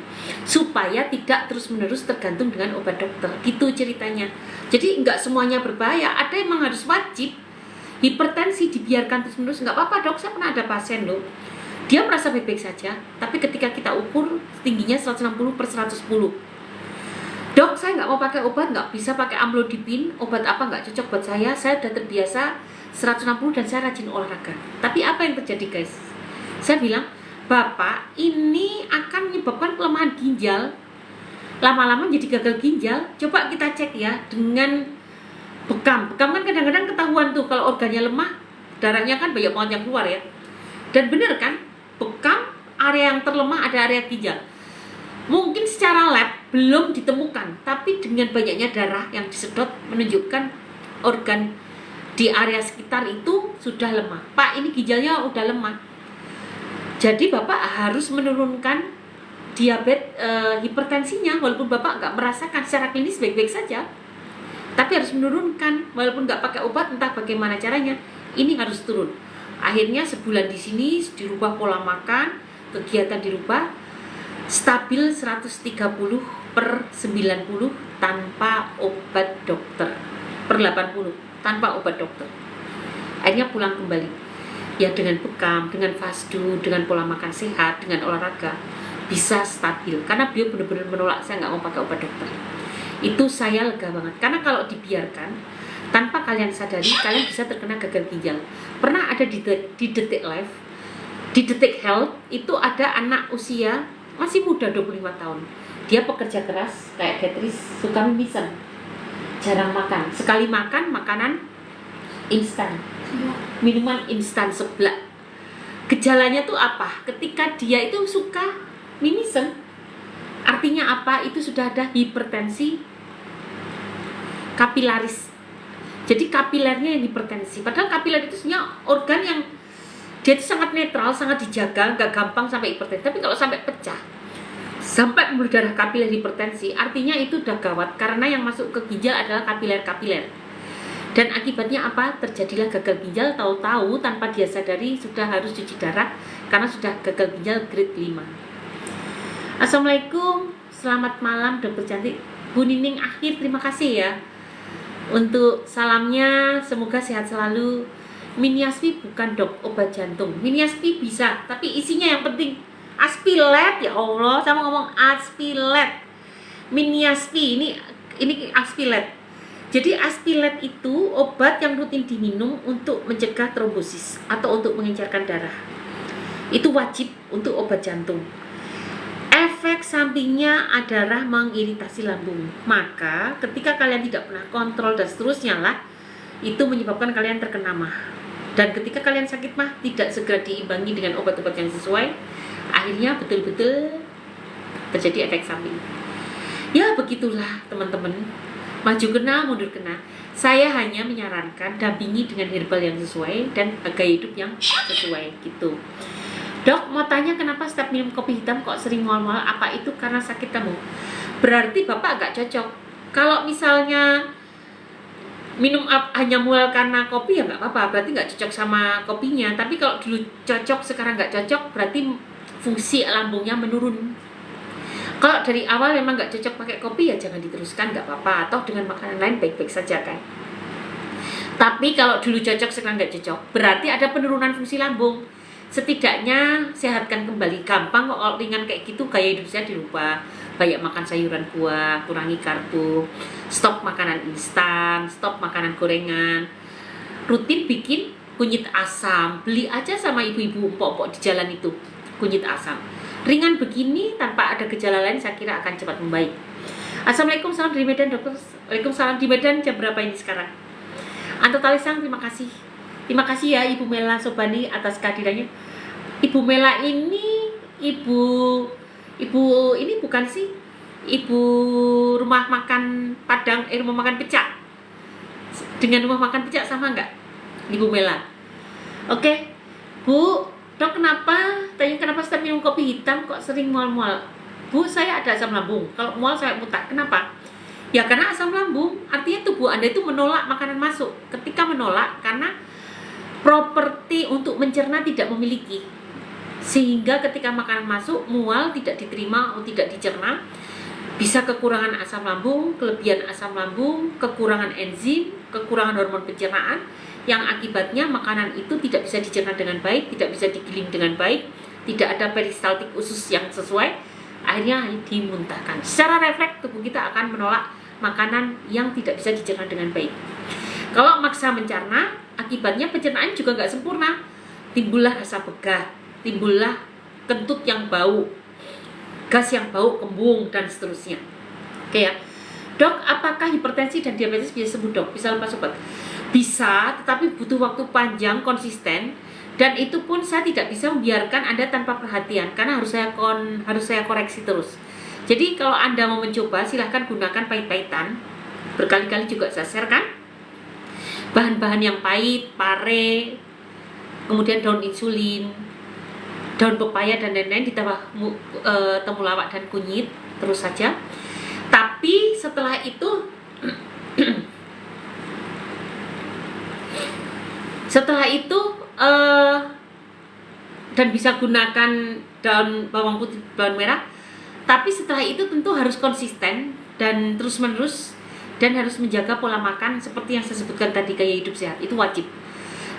supaya tidak terus-menerus tergantung dengan obat dokter. Gitu ceritanya. Jadi nggak semuanya berbahaya. Ada yang memang harus wajib. Hipertensi dibiarkan terus-menerus nggak apa-apa dok. Saya pernah ada pasien loh. Dia merasa baik-baik saja, tapi ketika kita ukur tingginya 160/110. Dok, saya nggak mau pakai obat, nggak bisa pakai amlodipin, obat apa nggak cocok buat saya udah terbiasa 160 dan saya rajin olahraga. Tapi apa yang terjadi guys? Saya bilang, Bapak ini akan menyebabkan kelemahan ginjal, lama-lama jadi gagal ginjal. Coba kita cek ya dengan bekam. Bekam kan kadang-kadang ketahuan tuh kalau organnya lemah, darahnya kan banyak banget yang keluar ya. Dan bener kan, bekam area yang terlemah ada area ginjal. Mungkin secara lab belum ditemukan, tapi dengan banyaknya darah yang disedot menunjukkan organ di area sekitar itu sudah lemah. Pak, ini ginjalnya udah lemah. Jadi Bapak harus menurunkan diabetes, hipertensinya, walaupun Bapak nggak merasakan secara klinis baik-baik saja. Tapi harus menurunkan, walaupun nggak pakai obat, entah bagaimana caranya, ini harus turun. Akhirnya sebulan di sini dirubah pola makan, kegiatan dirubah, stabil 130/90 tanpa obat dokter, per 80 tanpa obat dokter. Akhirnya pulang kembali ya dengan bekam, dengan fasdu, dengan pola makan sehat, dengan olahraga bisa stabil karena beliau benar-benar menolak, saya nggak mau pakai obat dokter. Itu saya lega banget karena kalau dibiarkan tanpa kalian sadari kalian bisa terkena gagal ginjal. Pernah ada di Detik Life, di Detik Health itu ada anak usia masih muda 25 tahun. Dia pekerja keras kayak Beatrice, suka mimisan, jarang makan. Sekali makan makanan instan, minuman instan seblak. Gejalanya tuh apa? Ketika dia itu suka mimisan, artinya apa? Itu sudah ada hipertensi kapilaris. Jadi kapilernya yang hipertensi. Padahal kapiler itu sebenarnya organ yang dia itu sangat netral, sangat dijaga, nggak gampang sampai hipertensi. Tapi kalau sampai pecah, sampai pembuluh darah kapiler hipertensi, artinya itu udah gawat karena yang masuk ke ginjal adalah kapiler-kapiler. Dan akibatnya apa? Terjadilah gagal ginjal, tahu-tahu tanpa dia sadari sudah harus cuci darah karena sudah gagal ginjal grade 5. Assalamualaikum, selamat malam dokter cantik. Bu Nining Akhir, terima kasih ya untuk salamnya, semoga sehat selalu. Miniaspi bukan dok, obat jantung. Miniaspi bisa, tapi isinya yang penting Aspilet, ya Allah, sama ngomong Aspilet. Miniaspi ini Aspilet. Jadi Aspilet itu obat yang rutin diminum untuk mencegah trombosis atau untuk mengencerkan darah. Itu wajib untuk obat jantung. Efek sampingnya adalah mengiritasi lambung. Maka ketika kalian tidak pernah kontrol dan seterusnya lah, itu menyebabkan kalian terkena MAH. Dan ketika kalian sakit MAH tidak segera diimbangi dengan obat-obat yang sesuai, akhirnya betul-betul terjadi efek samping. Ya begitulah teman-teman, maju kena mundur kena. Saya hanya menyarankan dampingi dengan herbal yang sesuai dan gaya hidup yang sesuai gitu. Dok, mau tanya kenapa setiap minum kopi hitam kok sering mual-mual? Apa itu karena sakit kamu? Berarti Bapak agak cocok. Kalau misalnya minum hanya mual karena kopi ya nggak apa-apa, berarti nggak cocok sama kopinya. Tapi kalau dulu cocok sekarang nggak cocok, berarti fungsi lambungnya menurun. Kalau dari awal memang nggak cocok pakai kopi ya jangan diteruskan, nggak apa-apa. Atau dengan makanan lain baik-baik saja kan. Tapi kalau dulu cocok sekarang nggak cocok, berarti ada penurunan fungsi lambung. Setidaknya sehatkan kembali. Gampang kok kalau ringan kayak gitu, gaya hidup saya dirubah. Banyak makan sayuran buah, kurangi karbo, stop makanan instan, stop makanan gorengan. Rutin bikin kunyit asam. Beli aja sama ibu-ibu empok-empok di jalan itu kunyit asam. Ringan begini tanpa ada gejala lain saya kira akan cepat membaik. Assalamualaikum, salam dari Medan dokter. Waalaikumsalam. Di Medan jam berapa ini sekarang? Anto Talisang, terima kasih. Terima kasih ya Ibu Mela Sobani atas kehadirannya. Ibu Mela ini ibu ini bukan sih? Ibu rumah makan Padang, rumah makan Pecak. Dengan rumah makan Pecak sama nggak, Ibu Mela? Oke, Bu, dok kenapa? Tanya kenapa setiap minum kopi hitam kok sering mual-mual? Bu, saya ada asam lambung. Kalau mual saya muntah. Kenapa? Ya karena asam lambung. Artinya tubuh Anda itu menolak makanan masuk. Ketika menolak, karena properti untuk mencerna tidak memiliki. Sehingga ketika makanan masuk, mual, tidak diterima atau tidak dicerna. Bisa kekurangan asam lambung, kelebihan asam lambung, kekurangan enzim, kekurangan hormon pencernaan, yang akibatnya makanan itu tidak bisa dicerna dengan baik, tidak bisa digiling dengan baik, tidak ada peristaltik usus yang sesuai, akhirnya dimuntahkan. Secara refleks tubuh kita akan menolak makanan yang tidak bisa dicerna dengan baik. Kalau maksa mencerna, akibatnya pencernaan juga nggak sempurna. Timbullah rasa begah, timbullah kentut yang bau, gas yang bau, kembung, dan seterusnya. Oke ya. Dok, apakah hipertensi dan diabetes bisa sembuh, dok? Bisa lepas obat? Bisa, tetapi butuh waktu panjang, konsisten. Dan itu pun saya tidak bisa membiarkan Anda tanpa perhatian, karena harus saya koreksi terus. Jadi kalau Anda mau mencoba, silahkan gunakan pahit-pahitan. Berkali-kali juga saya share kan, bahan-bahan yang pahit, pare, kemudian daun insulin, daun pepaya dan lain-lain, ditambah temulawak dan kunyit, terus saja. Tapi setelah itu dan bisa gunakan daun bawang putih, bawang merah. Tapi setelah itu tentu harus konsisten dan terus-menerus, dan harus menjaga pola makan seperti yang saya sebutkan tadi, gaya hidup sehat itu wajib.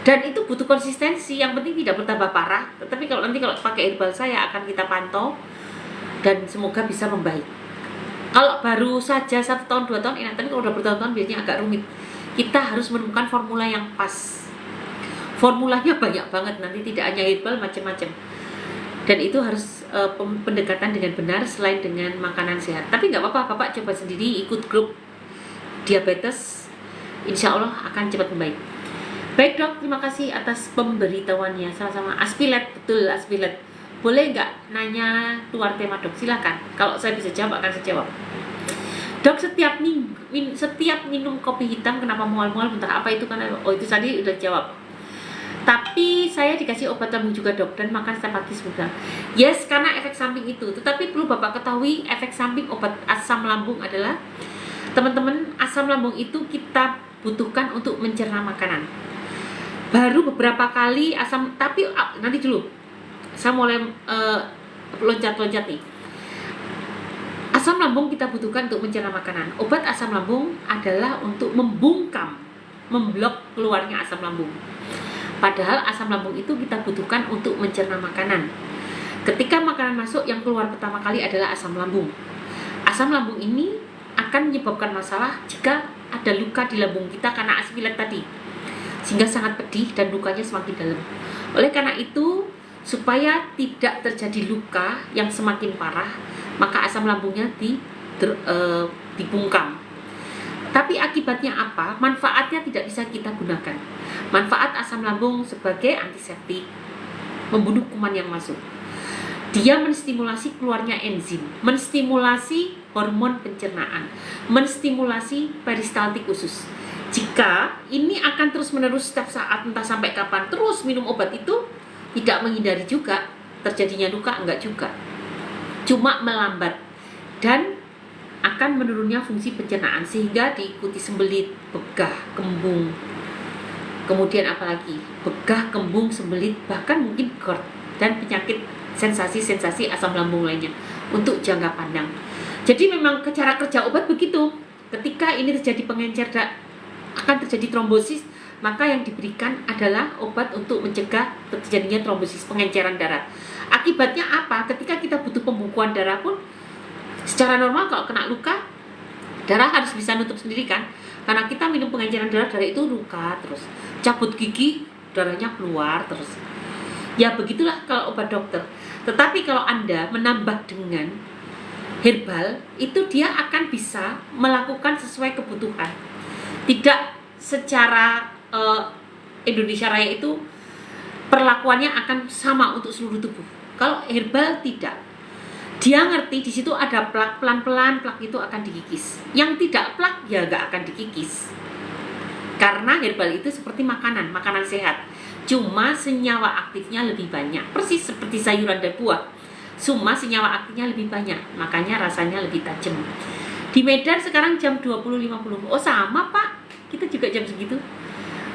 Dan itu butuh konsistensi, yang penting tidak bertambah parah. Tetapi kalau pakai herbal saya akan kita pantau dan semoga bisa membaik. Kalau baru saja 1 tahun 2 tahun enak, tapi kalau udah bertahun-tahun biasanya agak rumit. Kita harus menemukan formula yang pas. Formulanya banyak banget, nanti tidak hanya herbal, macam-macam. Dan itu harus pendekatan dengan benar selain dengan makanan sehat. Tapi nggak apa-apa, Bapak coba sendiri, ikut grup diabetes, insya Allah akan cepat membaik. Baik dok, terima kasih atas pemberitahuannya. Sama-sama. Aspilet, betul aspilet. Boleh nggak nanya keluar tema dok? Silakan. Kalau saya bisa jawab akan saya jawab. Dok, setiap minum kopi hitam kenapa mual-mual muntah? Apa itu? Karena itu tadi udah jawab. Tapi saya dikasih obat lambung juga dok, dan makan setiap pagi semoga. Yes, karena efek samping itu. Tetapi perlu Bapak ketahui, efek samping obat asam lambung adalah, teman-teman, asam lambung itu kita butuhkan untuk mencerna makanan. Baru beberapa kali asam, tapi nanti dulu saya mulai loncat-loncat nih. Asam lambung kita butuhkan untuk mencerna makanan. Obat asam lambung adalah untuk membungkam, memblok keluarnya asam lambung. Padahal asam lambung itu kita butuhkan untuk mencerna makanan. Ketika makanan masuk, yang keluar pertama kali adalah asam lambung. Asam lambung ini akan menyebabkan masalah jika ada luka di lambung kita karena aspilet tadi, sehingga sangat pedih dan lukanya semakin dalam. Oleh karena itu, supaya tidak terjadi luka yang semakin parah, maka asam lambungnya dibungkam. Tapi akibatnya apa? Manfaatnya tidak bisa kita gunakan. Manfaat asam lambung sebagai antiseptik, membunuh kuman yang masuk. Dia menstimulasi keluarnya enzim, menstimulasi hormon pencernaan, menstimulasi peristaltik usus. Jika ini akan terus-menerus setiap saat, entah sampai kapan, terus minum obat itu, tidak menghindari juga terjadinya luka, enggak juga. Cuma melambat dan akan menurunnya fungsi pencernaan, sehingga diikuti sembelit, begah, kembung. Kemudian apalagi? Begah, kembung, sembelit, bahkan mungkin GERD dan penyakit sensasi-sensasi asam lambung lainnya untuk jangka pandang. Jadi memang cara kerja obat begitu. Ketika ini terjadi pengencer akan terjadi trombosis, maka yang diberikan adalah obat untuk mencegah terjadinya trombosis, pengenceran darah. Akibatnya apa? Ketika kita butuh pembekuan darah pun, secara normal kalau kena luka, darah harus bisa nutup sendiri kan? Karena kita minum pengenceran darah itu luka terus. Cabut gigi, darahnya keluar terus. Ya begitulah kalau obat dokter. Tetapi kalau Anda menambah dengan herbal itu dia akan bisa melakukan sesuai kebutuhan. Tidak secara Indonesia Raya itu perlakuannya akan sama untuk seluruh tubuh. Kalau herbal tidak. Dia ngerti di situ ada plak, pelan-pelan plak itu akan dikikis. Yang tidak plak ya nggak akan dikikis. Karena herbal itu seperti makanan sehat. Cuma senyawa aktifnya lebih banyak. Persis seperti sayuran dan buah. Cuma senyawa aktifnya lebih banyak. Makanya rasanya lebih tajam. Di Medan sekarang jam 20.50. Oh sama Pak, kita juga jam segitu.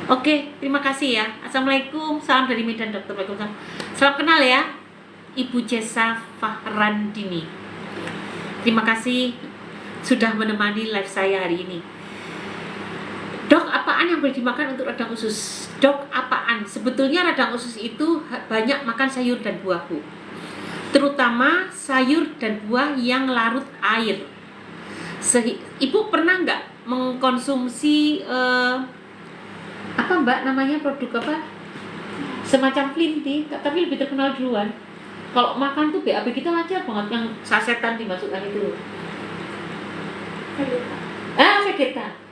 Oke, terima kasih ya. Assalamualaikum, salam dari Medan Dokter. Waalaikumsalam. Salam kenal ya, Ibu Jessa Fahrandini. Terima kasih sudah menemani live saya hari ini. Dok, apaan yang boleh dimakan untuk radang usus? Dok, apaan? Sebetulnya radang usus itu banyak makan sayur dan buah, Bu. Terutama sayur dan buah yang larut air. Ibu pernah nggak mengkonsumsi apa Mbak namanya, produk apa? Semacam Flinty, tapi lebih terkenal duluan. Kalau makan tuh BAB kita lancar banget, yang sasetan dimasukkan itu. Vegeta.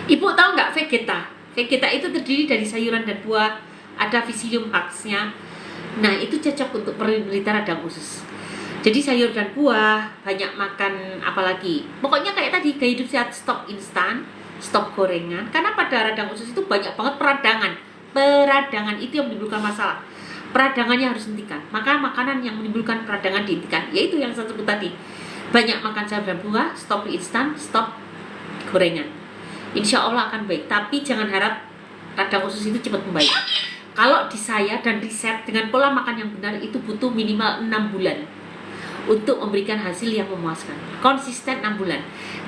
Ibu tahu nggak Vegeta? Vegeta itu terdiri dari sayuran dan buah, ada Psyllium husk-nya. Nah, itu cocok untuk penderita radang usus. Jadi sayur dan buah, banyak makan, apalagi. Pokoknya kayak tadi, gaya hidup sehat, stop instan, stop gorengan. Karena pada radang usus itu banyak banget peradangan. Peradangan itu yang menimbulkan masalah. Peradangannya harus dihentikan. Maka makanan yang menimbulkan peradangan dihentikan, yaitu yang saya sebut tadi. Banyak makan sayur dan buah, stop instan, stop gorengan. Insya Allah akan baik, tapi jangan harap radang usus itu cepat membaik. Kalau di saya dan riset dengan pola makan yang benar itu butuh minimal 6 bulan untuk memberikan hasil yang memuaskan. Konsisten 6 bulan.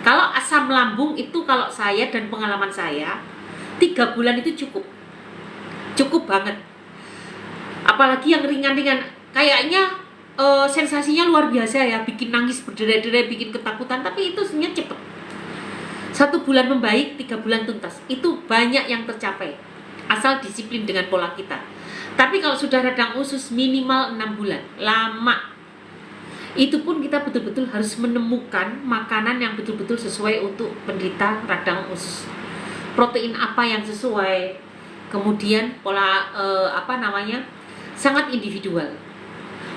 Kalau asam lambung itu kalau saya dan pengalaman saya 3 bulan itu cukup. Cukup banget. Apalagi yang ringan-ringan, kayaknya sensasinya luar biasa ya, bikin nangis berderai-derai, bikin ketakutan, tapi itu sebenarnya cepet. 1 bulan membaik, 3 bulan tuntas. Itu banyak yang tercapai. Asal disiplin dengan pola kita. Tapi kalau sudah radang usus minimal 6 bulan. Lama. Itu pun kita betul-betul harus menemukan makanan yang betul-betul sesuai untuk penderita radang usus. Protein apa yang sesuai. Kemudian pola sangat individual.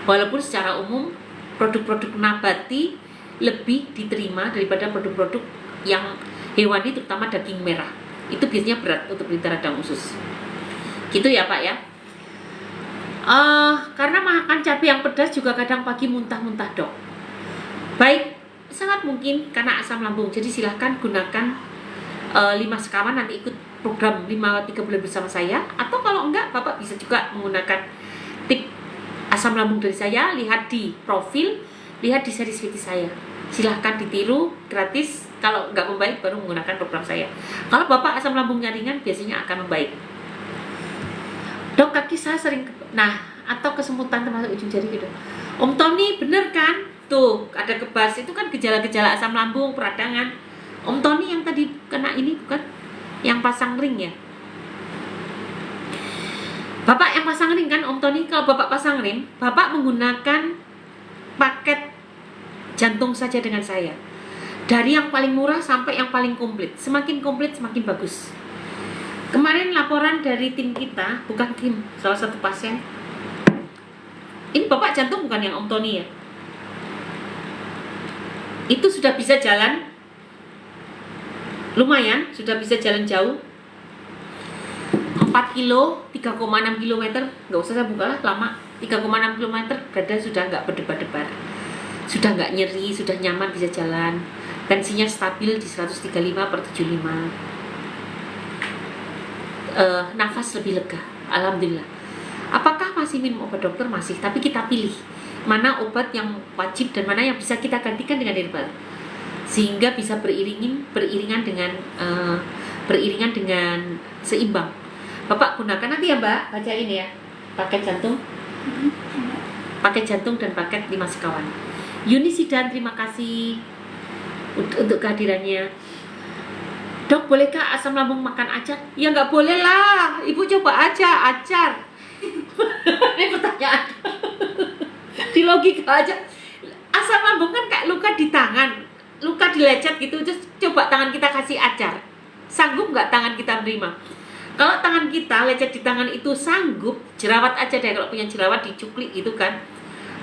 Walaupun secara umum produk-produk nabati lebih diterima daripada produk-produk yang hewani, terutama daging merah. Itu biasanya berat untuk penderita radang usus. Gitu ya Pak ya. Karena makan cabai yang pedas juga kadang pagi muntah-muntah Dok. Baik, sangat mungkin karena asam lambung. Jadi silahkan gunakan 5 sekawan, nanti ikut program 3 bulan bersama saya. Atau kalau enggak, Bapak bisa juga menggunakan tip asam lambung dari saya. Lihat di profil, lihat di series video saya. Silahkan ditiru, gratis. Kalau nggak membaik baru menggunakan program saya. Kalau Bapak asam lambungnya ringan biasanya akan membaik. Dok, kaki saya sering atau kesemutan termasuk ujung jari gitu. Om Tony bener kan? Tuh ada kebas, itu kan gejala-gejala asam lambung, peradangan. Om Tony yang tadi kena ini bukan? Yang pasang ring ya? Bapak yang pasang ring kan Om Tony? Kalau Bapak pasang ring, Bapak menggunakan paket jantung saja dengan saya. Dari yang paling murah sampai yang paling komplit. Semakin komplit semakin bagus. Kemarin laporan dari tim kita, bukan tim, salah satu pasien. Ini Bapak jantung bukan yang Om Tony ya? Itu sudah bisa jalan lumayan, sudah bisa jalan jauh. 4 kilo, 3,6 km, nggak usah saya buka lah, lama. 3,6 km dada sudah nggak berdebar-debar. Sudah nggak nyeri, sudah nyaman bisa jalan. Tensinya stabil di 135/75. Nafas lebih lega, alhamdulillah. Apakah masih minum obat dokter? Masih, tapi kita pilih mana obat yang wajib dan mana yang bisa kita gantikan dengan herbal, sehingga bisa beriringan dengan seimbang. Bapak gunakan nanti ya Mbak, bacain ya, paket jantung, dan paket 5 sekawan. Yunisidan, terima kasih untuk kehadirannya. Dok, bolehkah asam lambung makan acar? Ya nggak boleh lah, Ibu coba aja acar. Ini pertanyaan di logika aja. Asam asam lambung kan kayak luka di tangan, luka di lecet gitu. Terus coba tangan kita kasih acar, sanggup nggak tangan kita menerima? Kalau tangan kita, lecet di tangan itu sanggup, jerawat aja deh, kalau punya jerawat dicuklik gitu kan,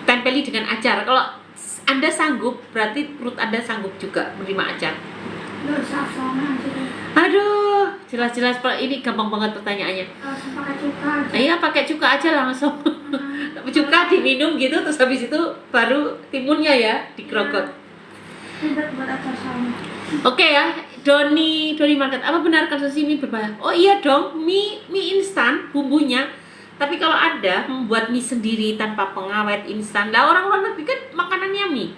tempeli dengan acar. Kalau Anda sanggup, berarti perut Anda sanggup juga menerima acar. Nggak usah asam aja deh. Aduh, jelas-jelas ini gampang banget pertanyaannya. Langsung pakai cuka aja. Iya, pakai cuka aja langsung. Cuka diminum gitu, terus habis itu baru timunnya ya digerogot. Ribet buat acar sama. Oke ya, Doni Market. Apa benar konsumsi mie berbahaya? Oh iya dong, mie instan bumbunya. Tapi kalau Anda membuat mie sendiri tanpa pengawet instan, lah orang luar negeri kan makanannya mie.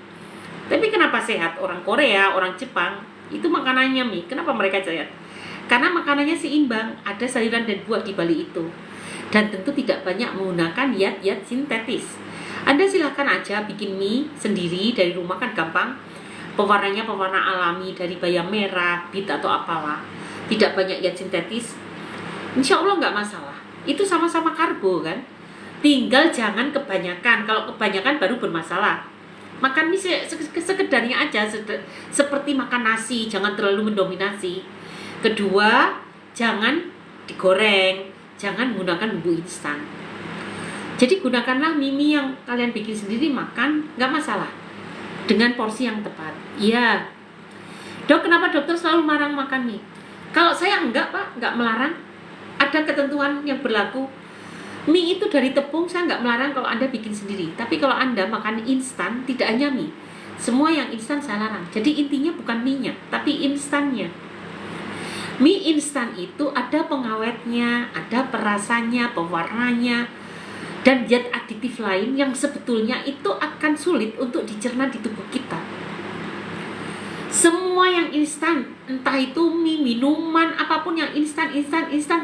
Tapi kenapa sehat? Orang Korea, orang Jepang itu makanannya mie. Kenapa mereka sehat? Karena makanannya seimbang, ada sayuran dan buah di balik itu. Dan tentu tidak banyak menggunakan zat sintetis. Anda silahkan aja bikin mie sendiri dari rumah, kan gampang. Pewarnanya pewarna alami dari bayam merah, beet atau apalah. Tidak banyak zat sintetis. Insya Allah nggak masalah. Itu sama-sama karbo kan. Tinggal jangan kebanyakan. Kalau kebanyakan baru bermasalah. Makan mie sekedarnya aja, seperti makan nasi, jangan terlalu mendominasi. Kedua, jangan digoreng, jangan menggunakan bumbu instan. Jadi gunakanlah mie yang kalian bikin sendiri, makan, nggak masalah, dengan porsi yang tepat. Iya. Dok, kenapa dokter selalu melarang makan mie? Kalau saya enggak, Pak, enggak melarang. Ada ketentuan yang berlaku. Mie itu dari tepung, saya enggak melarang kalau Anda bikin sendiri. Tapi kalau Anda makan instan, tidak hanya mie, semua yang instan saya larang. Jadi intinya bukan mie-nya, tapi instannya. Mie instan itu ada pengawetnya, ada perasannya, pewarnanya, dan zat aditif lain yang sebetulnya itu akan sulit untuk dicerna di tubuh kita. Semua yang instan, entah itu mie, minuman, apapun yang instan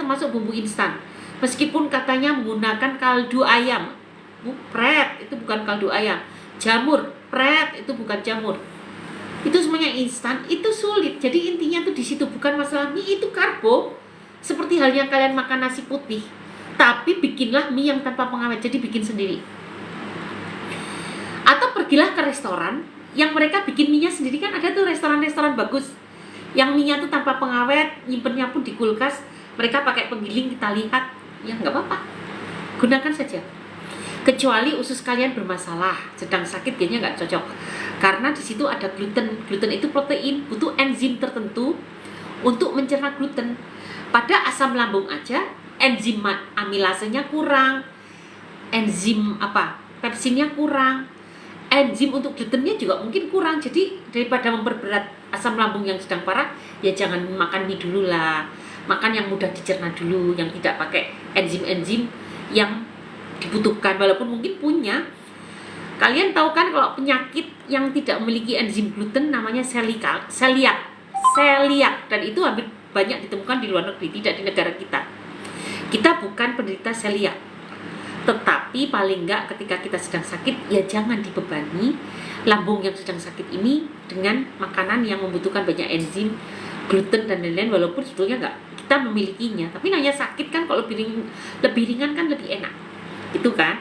termasuk bumbu instan. Meskipun katanya menggunakan kaldu ayam, pret, itu bukan kaldu ayam. Jamur, pret, itu bukan jamur. Itu semuanya instan, itu sulit. Jadi intinya tuh di situ, bukan masalah mie itu karbo, seperti halnya kalian makan nasi putih. Tapi bikinlah mie yang tanpa pengawet, jadi bikin sendiri. Atau pergilah ke restoran yang mereka bikin mie-nya sendiri, kan ada tuh restoran-restoran bagus yang mie-nya tuh tanpa pengawet, nyimpennya pun di kulkas. Mereka pakai penggiling, kita lihat, ya nggak apa-apa, gunakan saja. Kecuali usus kalian bermasalah, sedang sakit, kayaknya nggak cocok. Karena di situ ada gluten. Gluten itu protein, butuh enzim tertentu untuk mencerna gluten. Pada asam lambung aja, enzim amilasenya kurang, enzim pepsinnya kurang, enzim untuk glutennya juga mungkin kurang. Jadi daripada memperberat asam lambung yang sedang parah, ya jangan makan mie dulu lah. Makan yang mudah dicerna dulu, yang tidak pakai enzim-enzim yang dibutuhkan, walaupun mungkin punya. Kalian tahu kan kalau penyakit yang tidak memiliki enzim gluten namanya celiac, dan itu hampir banyak ditemukan di luar negeri, tidak di negara kita. Kita bukan penderita celiac, tetapi paling enggak ketika kita sedang sakit, ya jangan dibebani lambung yang sedang sakit ini dengan makanan yang membutuhkan banyak enzim, gluten dan lain-lain, walaupun sebetulnya enggak kita memilikinya. Tapi nanya sakit kan, kalau lebih ringan kan lebih enak, itu kan.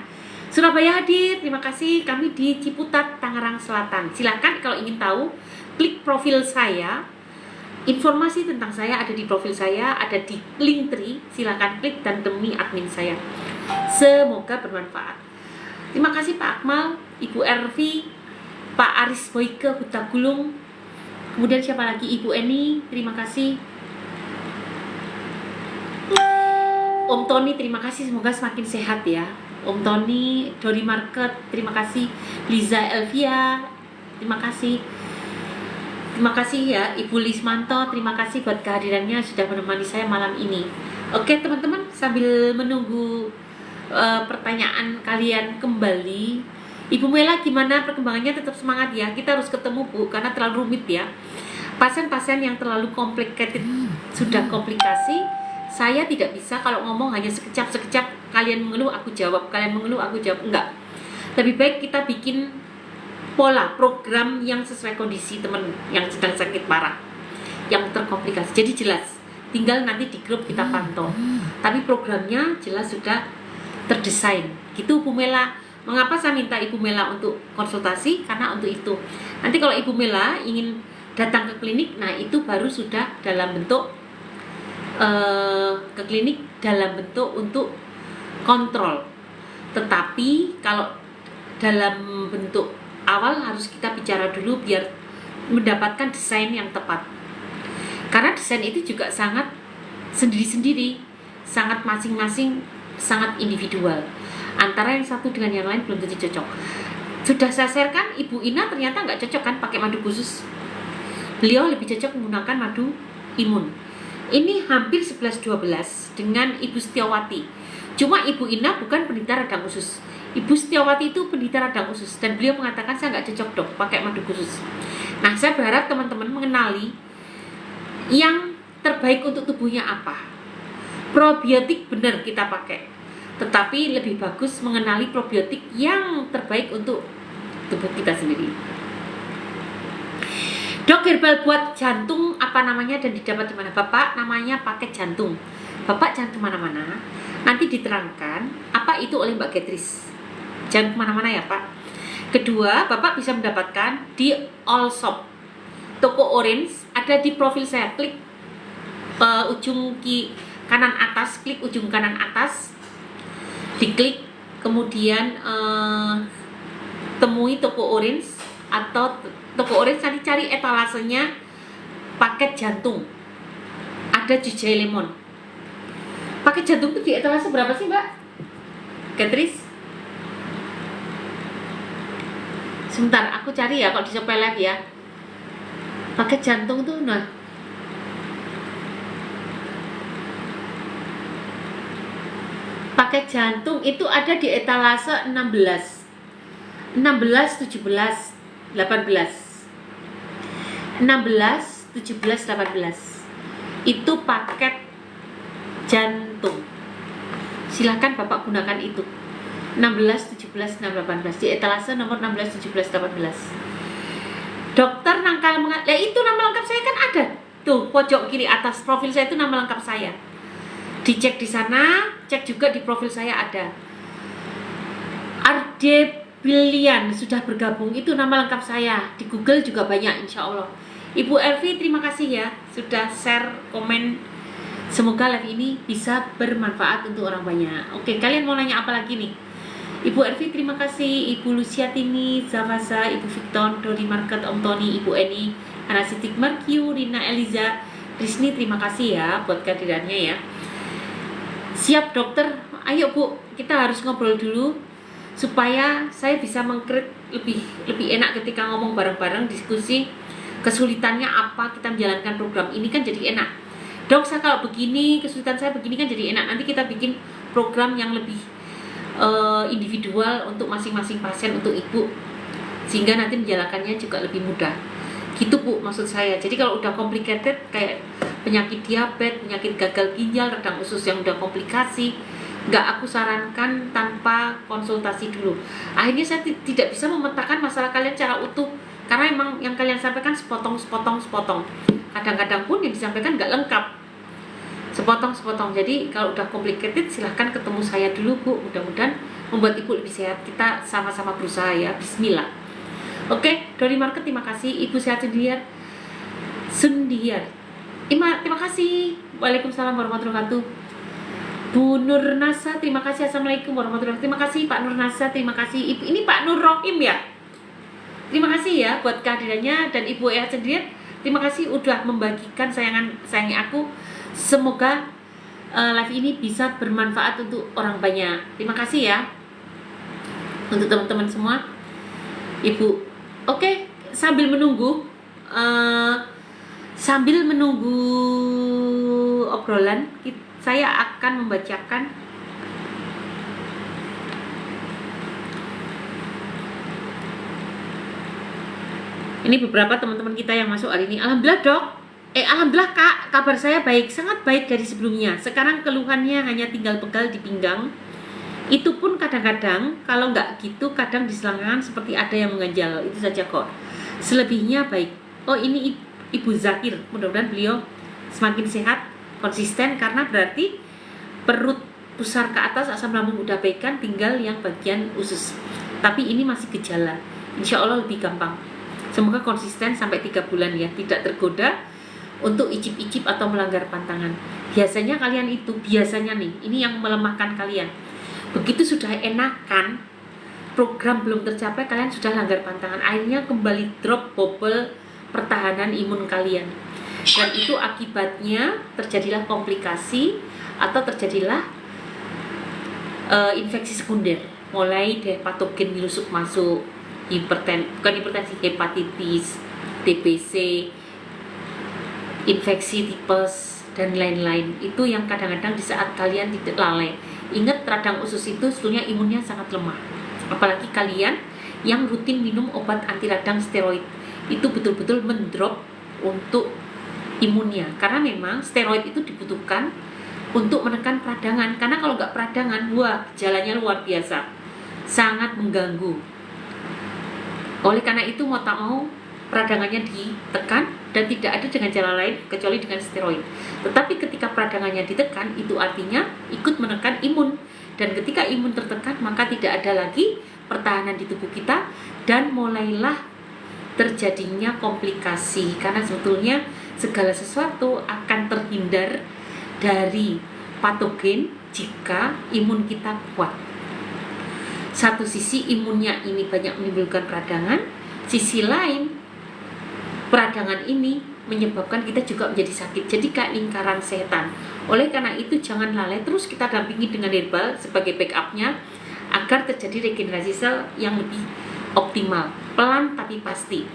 Surabaya hadir, terima kasih. Kami di Ciputat, Tangerang Selatan. Silakan kalau ingin tahu, klik profil saya. Informasi tentang saya ada di profil saya, ada di Linktree. Silakan klik dan temui admin saya. Semoga bermanfaat. Terima kasih Pak Akmal, Ibu Ervi, Pak Aris Boyke Hutagulung. Kemudian siapa lagi? Ibu Eni, terima kasih. Om Tony, terima kasih. Semoga semakin sehat ya. Om Tony, Dori Market, terima kasih. Liza Elvia, terima kasih. Terima kasih ya Ibu Lismanto, terima kasih buat kehadirannya sudah menemani saya malam ini. Oke teman-teman, sambil menunggu pertanyaan kalian kembali, Ibu Mela gimana perkembangannya? Tetap semangat ya, kita harus ketemu Bu, karena terlalu rumit ya. Pasien-pasien yang terlalu complicated, sudah komplikasi, saya tidak bisa kalau ngomong hanya sekejap-sekejap, kalian mengeluh aku jawab, kalian mengeluh aku jawab, enggak. Lebih baik kita bikin pola, program yang sesuai kondisi teman yang sedang sakit parah, yang terkomplikasi. Jadi jelas, tinggal nanti di grup kita pantau. Tapi programnya jelas sudah terdesain. Gitu Bu Mela. Mengapa saya minta Ibu Mela untuk konsultasi? Karena untuk itu. Nanti kalau Ibu Mela ingin datang ke klinik, nah itu baru sudah dalam bentuk ke klinik dalam bentuk untuk kontrol. Tetapi kalau dalam bentuk awal harus kita bicara dulu biar mendapatkan desain yang tepat. Karena desain itu juga sangat sendiri-sendiri, sangat masing-masing, sangat individual. Antara yang satu dengan yang lain belum tentu cocok. Sudah saya sharekan, Ibu Ina ternyata nggak cocok kan pakai madu khusus. Beliau lebih cocok menggunakan madu imun. Ini hampir 11-12 dengan Ibu Setiawati. Cuma Ibu Ina bukan penderita radang usus. Ibu Setiawati itu penderita radang usus dan beliau mengatakan saya nggak cocok dok pakai madu khusus. Nah, saya berharap teman-teman mengenali yang terbaik untuk tubuhnya apa. Probiotik benar kita pakai, tetapi lebih bagus mengenali probiotik yang terbaik untuk tubuh kita sendiri. Dok, herbal buat jantung apa namanya dan didapat di mana? Bapak namanya paket jantung. Bapak jantung mana-mana. Nanti diterangkan apa itu oleh Mbak Getris. Jangan kemana-mana ya Pak. Kedua, Bapak bisa mendapatkan di All Shop, toko Orange, ada di profil saya. Klik ujung kanan atas, klik ujung kanan atas, diklik, kemudian temui toko Orange atau toko Orange, nanti cari etalasenya paket jantung. Ada jujai lemon. Paket jantung itu di etalase berapa sih Mbak Getris? Sebentar, aku cari ya kalau di Shopee Live ya. Paket jantung tuh nah. Paket jantung itu ada di etalase 16, 17, 18. 16, 17, 18. Itu paket jantung. Silahkan Bapak gunakan itu. 16, 17, 18 di etalase nomor 16, 17, 18. Dokter Nangkal ya itu nama lengkap saya kan ada. Tuh, pojok kiri atas profil saya itu nama lengkap saya. Dicek di sana, cek juga di profil saya ada. Arde Bilian sudah bergabung, itu nama lengkap saya. Di Google juga banyak insya Allah. Ibu Elvi terima kasih ya sudah share, komen. Semoga live ini bisa bermanfaat untuk orang banyak. Oke, kalian mau nanya apa lagi nih? Ibu Elvi terima kasih, Ibu Lucia Tini, Zavasa, Ibu Victor, Doli Market, Om Tony, Ibu Eni, Anasitik Merkyu, Rina Eliza, Rizni terima kasih ya buat kehadirannya ya. Siap dokter, ayo Bu, kita harus ngobrol dulu supaya saya bisa mengkrit lebih enak ketika ngomong bareng-bareng, diskusi kesulitannya apa kita menjalankan program ini kan jadi enak. Dok, saya kalau begini, kesulitan saya begini kan jadi enak. Nanti kita bikin program yang lebih individual untuk masing-masing pasien, untuk ibu, sehingga nanti menjalankannya juga lebih mudah. Gitu Bu maksud saya. Jadi kalau udah complicated kayak penyakit diabetes, penyakit gagal ginjal, radang usus yang udah komplikasi, nggak aku sarankan tanpa konsultasi dulu. Akhirnya saya tidak bisa memetakan masalah kalian secara utuh, karena emang yang kalian sampaikan sepotong. Kadang-kadang pun yang disampaikan nggak lengkap, sepotong. Jadi kalau udah complicated silahkan ketemu saya dulu Bu. Mudah-mudahan membuat ibu lebih sehat. Kita sama-sama berusaha ya. Bismillah. Oke, Dori Market terima kasih. Ibu sehat Sundiar. Terima kasih. Waalaikumsalam warahmatullahi wabarakatuh. Bu Nur Nasa terima kasih. Assalamualaikum warahmatullahi wabarakatuh. Terima kasih Pak Nur Nasa. Terima kasih Ibu. Ini Pak Nur Rohim ya. Terima kasih ya buat kehadirannya, dan Ibu Ea Cendian. Terima kasih udah membagikan sayangi aku. Semoga live ini bisa bermanfaat untuk orang banyak. Terima kasih ya untuk teman-teman semua. Ibu, oke, sambil menunggu obrolan, saya akan membacakan ini beberapa teman-teman kita yang masuk hari ini. Alhamdulillah dok, alhamdulillah kak, kabar saya baik, sangat baik dari sebelumnya. Sekarang keluhannya hanya tinggal pegal di pinggang. Itu pun kadang-kadang, kalau nggak gitu kadang di selangkangan seperti ada yang mengganjal. Itu saja kok. Selebihnya baik. Oh ini Ibu Zakir, mudah-mudahan beliau semakin sehat, konsisten, karena berarti perut pusar ke atas, asam lambung udah baikan, tinggal yang bagian usus. Tapi ini masih gejala, insya Allah lebih gampang. Semoga konsisten sampai 3 bulan ya, tidak tergoda untuk icip-icip atau melanggar pantangan. Biasanya kalian itu, ini yang melemahkan kalian. Begitu sudah enakan, program belum tercapai, kalian sudah langgar pantangan. Akhirnya kembali drop bobol pertahanan imun kalian. Dan itu akibatnya terjadilah komplikasi atau terjadilah infeksi sekunder. Mulai dari patogen nyusup masuk, hipertensi, hepatitis, TBC, infeksi tipes, dan lain-lain. Itu yang kadang-kadang di saat kalian tidak lalai. Ingat, radang usus itu sebetulnya imunnya sangat lemah. Apalagi kalian yang rutin minum obat anti radang steroid, itu betul-betul mendrop untuk imunnya. Karena memang steroid itu dibutuhkan untuk menekan peradangan. Karena kalau nggak peradangan, wah, gejalanya luar biasa, sangat mengganggu. Oleh karena itu mau tak mau peradangannya ditekan, dan tidak ada dengan cara lain kecuali dengan steroid. Tetapi ketika peradangannya ditekan, itu artinya ikut menekan imun. Dan ketika imun tertekan, maka tidak ada lagi pertahanan di tubuh kita, dan mulailah terjadinya komplikasi. Karena sebetulnya segala sesuatu akan terhindar dari patogen jika imun kita kuat. Satu sisi imunnya ini banyak menimbulkan peradangan, sisi lain peradangan ini menyebabkan kita juga menjadi sakit. Jadi kayak lingkaran setan. Oleh karena itu jangan lalai, terus kita dampingi dengan herbal sebagai backupnya agar terjadi regenerasi sel yang lebih optimal, pelan tapi pasti.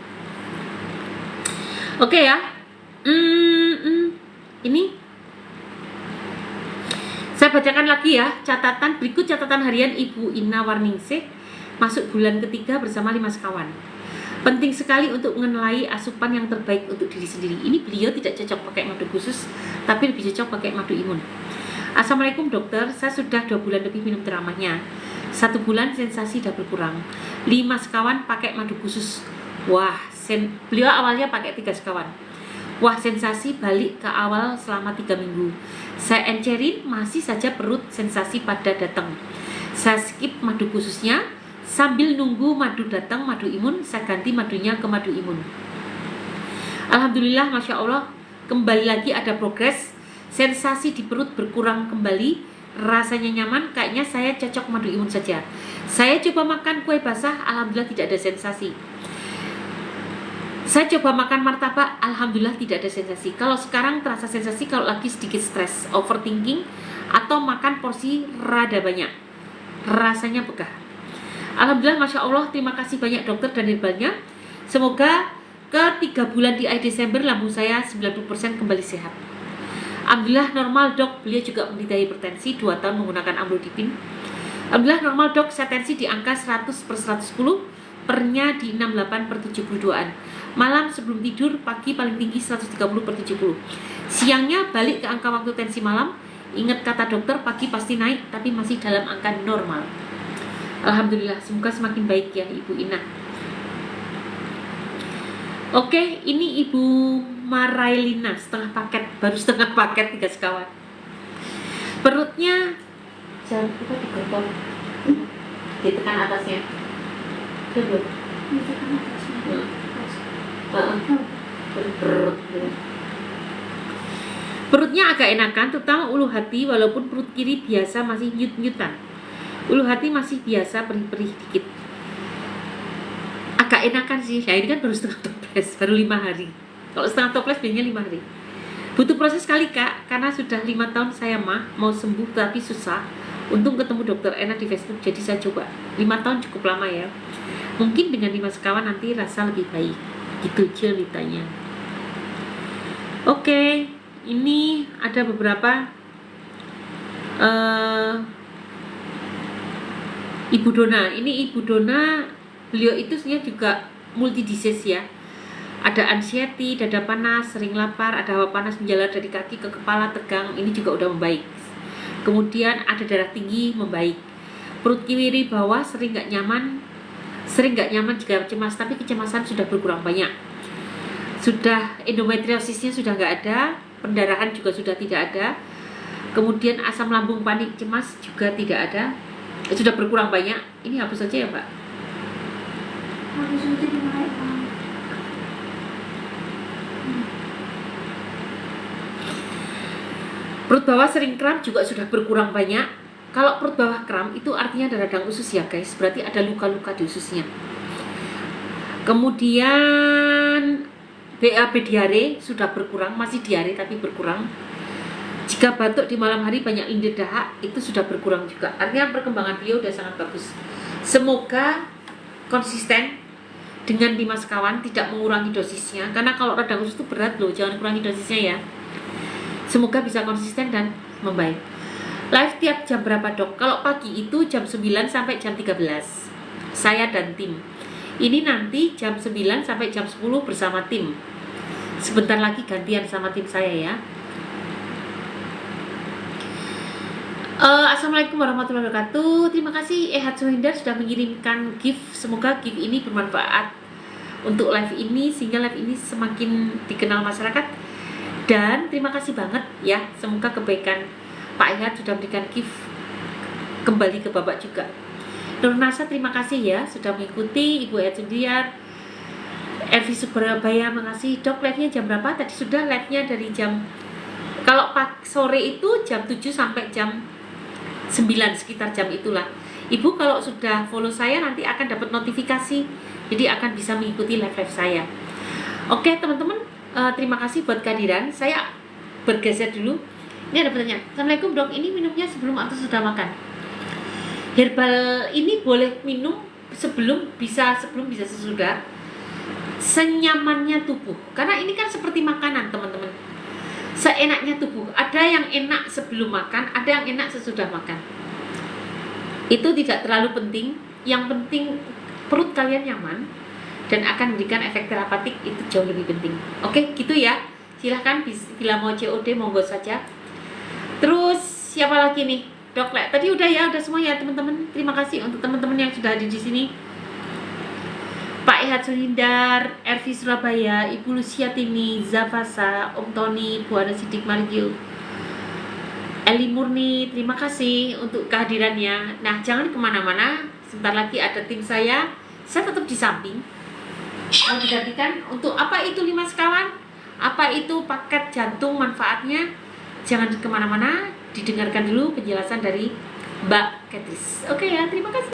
Oke ya. Ini saya bacakan lagi ya, catatan berikut, catatan harian Ibu Ina Warningsih masuk bulan ketiga bersama 5 sekawan. Penting sekali untuk mengenali asupan yang terbaik untuk diri sendiri. Ini beliau tidak cocok pakai madu khusus, tapi lebih cocok pakai madu imun. Assalamualaikum dokter, saya sudah 2 bulan lebih minum teramahnya. 1 bulan sensasi udah berkurang. 5 sekawan pakai madu khusus. Wah, beliau awalnya pakai 3 sekawan. Wah, sensasi balik ke awal selama 3 minggu. Saya encerin, masih saja perut sensasi pada datang. Saya skip madu khususnya, sambil nunggu madu datang, madu imun, saya ganti madunya ke madu imun. Alhamdulillah, Masya Allah, kembali lagi ada progres. Sensasi di perut berkurang kembali, rasanya nyaman, kayaknya saya cocok madu imun saja. Saya coba makan kue basah, alhamdulillah tidak ada sensasi. Saya coba makan martabak, alhamdulillah tidak ada sensasi. Kalau sekarang terasa sensasi kalau lagi sedikit stres, overthinking, atau makan porsi rada banyak. Rasanya begah. Alhamdulillah, Masya Allah, terima kasih banyak dokter dan herbalnya. Semoga ke 3 bulan di akhir Desember lambung saya 90% kembali sehat. Alhamdulillah normal dok, beliau juga menderita hipertensi 2 tahun menggunakan amlodipin. Alhamdulillah normal dok, saya tensi di angka 100/110, pernya di 68/72an. Malam sebelum tidur, pagi paling tinggi 130/70. Siangnya balik ke angka waktu tensi malam. Ingat kata dokter, pagi pasti naik, tapi masih dalam angka normal. Alhamdulillah, semoga semakin baik ya Ibu Ina. Oke, ini Ibu Marailina, setengah paket, baru setengah paket 3 sekawan. Perutnya jangan lupa digotong, ditekan atasnya. Coba. Ditekan atasnya. Perutnya agak enakan, terutama ulu hati, walaupun perut kiri biasa masih nyut-nyutan. Ulu hati masih biasa perih-perih dikit. Agak enakan sih. Ya ini kan baru setengah toples, baru 5 hari. Kalau setengah toples biasanya 5 hari. Butuh proses kali kak, karena sudah 5 tahun saya mau sembuh tapi susah. Untung ketemu dokter enak di Facebook, jadi saya coba. 5 tahun cukup lama ya. Mungkin dengan 5 sekawan nanti rasa lebih baik. Gitu ceritanya. Oke, ini ada beberapa Ibu Dona. Ini Ibu Dona, beliau itu sebenarnya juga multi disease ya. Ada anxiety, dada panas, sering lapar, ada hawa panas menjalar dari kaki ke kepala, tegang, ini juga udah membaik. Kemudian ada darah tinggi, membaik. Perut kiri bawah sering nggak nyaman jika cemas, tapi kecemasan sudah berkurang banyak. Sudah endometriosisnya sudah nggak ada, pendarahan juga sudah tidak ada. Kemudian asam lambung, panik, cemas juga tidak ada, sudah berkurang banyak. Ini hapus saja ya Mbak. Habis itu dimulai Pak. Perut bawah sering kram juga sudah berkurang banyak. Kalau perut bawah kram itu artinya ada radang usus ya guys, berarti ada luka-luka di ususnya. Kemudian BAB diare sudah berkurang, masih diare tapi berkurang. Jika batuk di malam hari banyak lendir dahak itu sudah berkurang juga. Artinya perkembangan beliau sudah sangat bagus. Semoga konsisten dengan 5 sekawan, tidak mengurangi dosisnya. Karena kalau radang usus itu berat loh, jangan kurangi dosisnya ya. Semoga bisa konsisten dan membaik. Live tiap jam berapa dok? Kalau pagi itu jam 9 sampai jam 13. Saya dan tim. Ini nanti jam 9 sampai jam 10 bersama tim. Sebentar lagi gantian sama tim saya ya. Assalamualaikum warahmatullahi wabarakatuh. Terima kasih Ehat Sohindar sudah mengirimkan gift. Semoga gift ini bermanfaat untuk live ini sehingga live ini semakin dikenal masyarakat. Dan terima kasih banget ya. Semoga kebaikan Pak Ehat sudah berikan gift kembali ke Bapak juga. Nur Nasa terima kasih ya sudah mengikuti. Ibu Ehat Sohindar, Elvi Surabaya makasih. Dok live-nya jam berapa? Tadi sudah live-nya dari jam, kalau sore itu jam 7 sampai jam 9, sekitar jam itulah. Ibu kalau sudah follow saya nanti akan dapat notifikasi, jadi akan bisa mengikuti live saya. Oke teman-teman, terima kasih buat kehadiran. Saya bergeser dulu. Ini ada pertanyaan. Assalamualaikum dok, ini minumnya sebelum atau sudah makan? Herbal ini boleh minum sebelum bisa sesudah, senyamannya tubuh. Karena ini kan seperti makanan teman-teman, seenaknya tubuh. Ada yang enak sebelum makan, ada yang enak sesudah makan. Itu tidak terlalu penting. Yang penting perut kalian nyaman dan akan memberikan efek terapeutik, itu jauh lebih penting. Oke, gitu ya. Silahkan bila mau COD monggo saja. Terus siapa lagi nih? Dok, tadi udah ya, udah semua ya teman-teman. Terima kasih untuk teman-teman yang sudah hadir di sini. Pak Ehat Sohindar, Ervi Surabaya, Ibu Lucia Tini, Zavasa, Om Tony, Bu Ana Sidik Margio, Eli Murni, terima kasih untuk kehadirannya. Nah, jangan kemana-mana, sebentar lagi ada tim saya tetap di samping. Mau digantikan untuk apa itu 5 sekawan? Apa itu paket jantung manfaatnya? Jangan kemana-mana, didengarkan dulu penjelasan dari Mbak Ketris. Oke ya, terima kasih.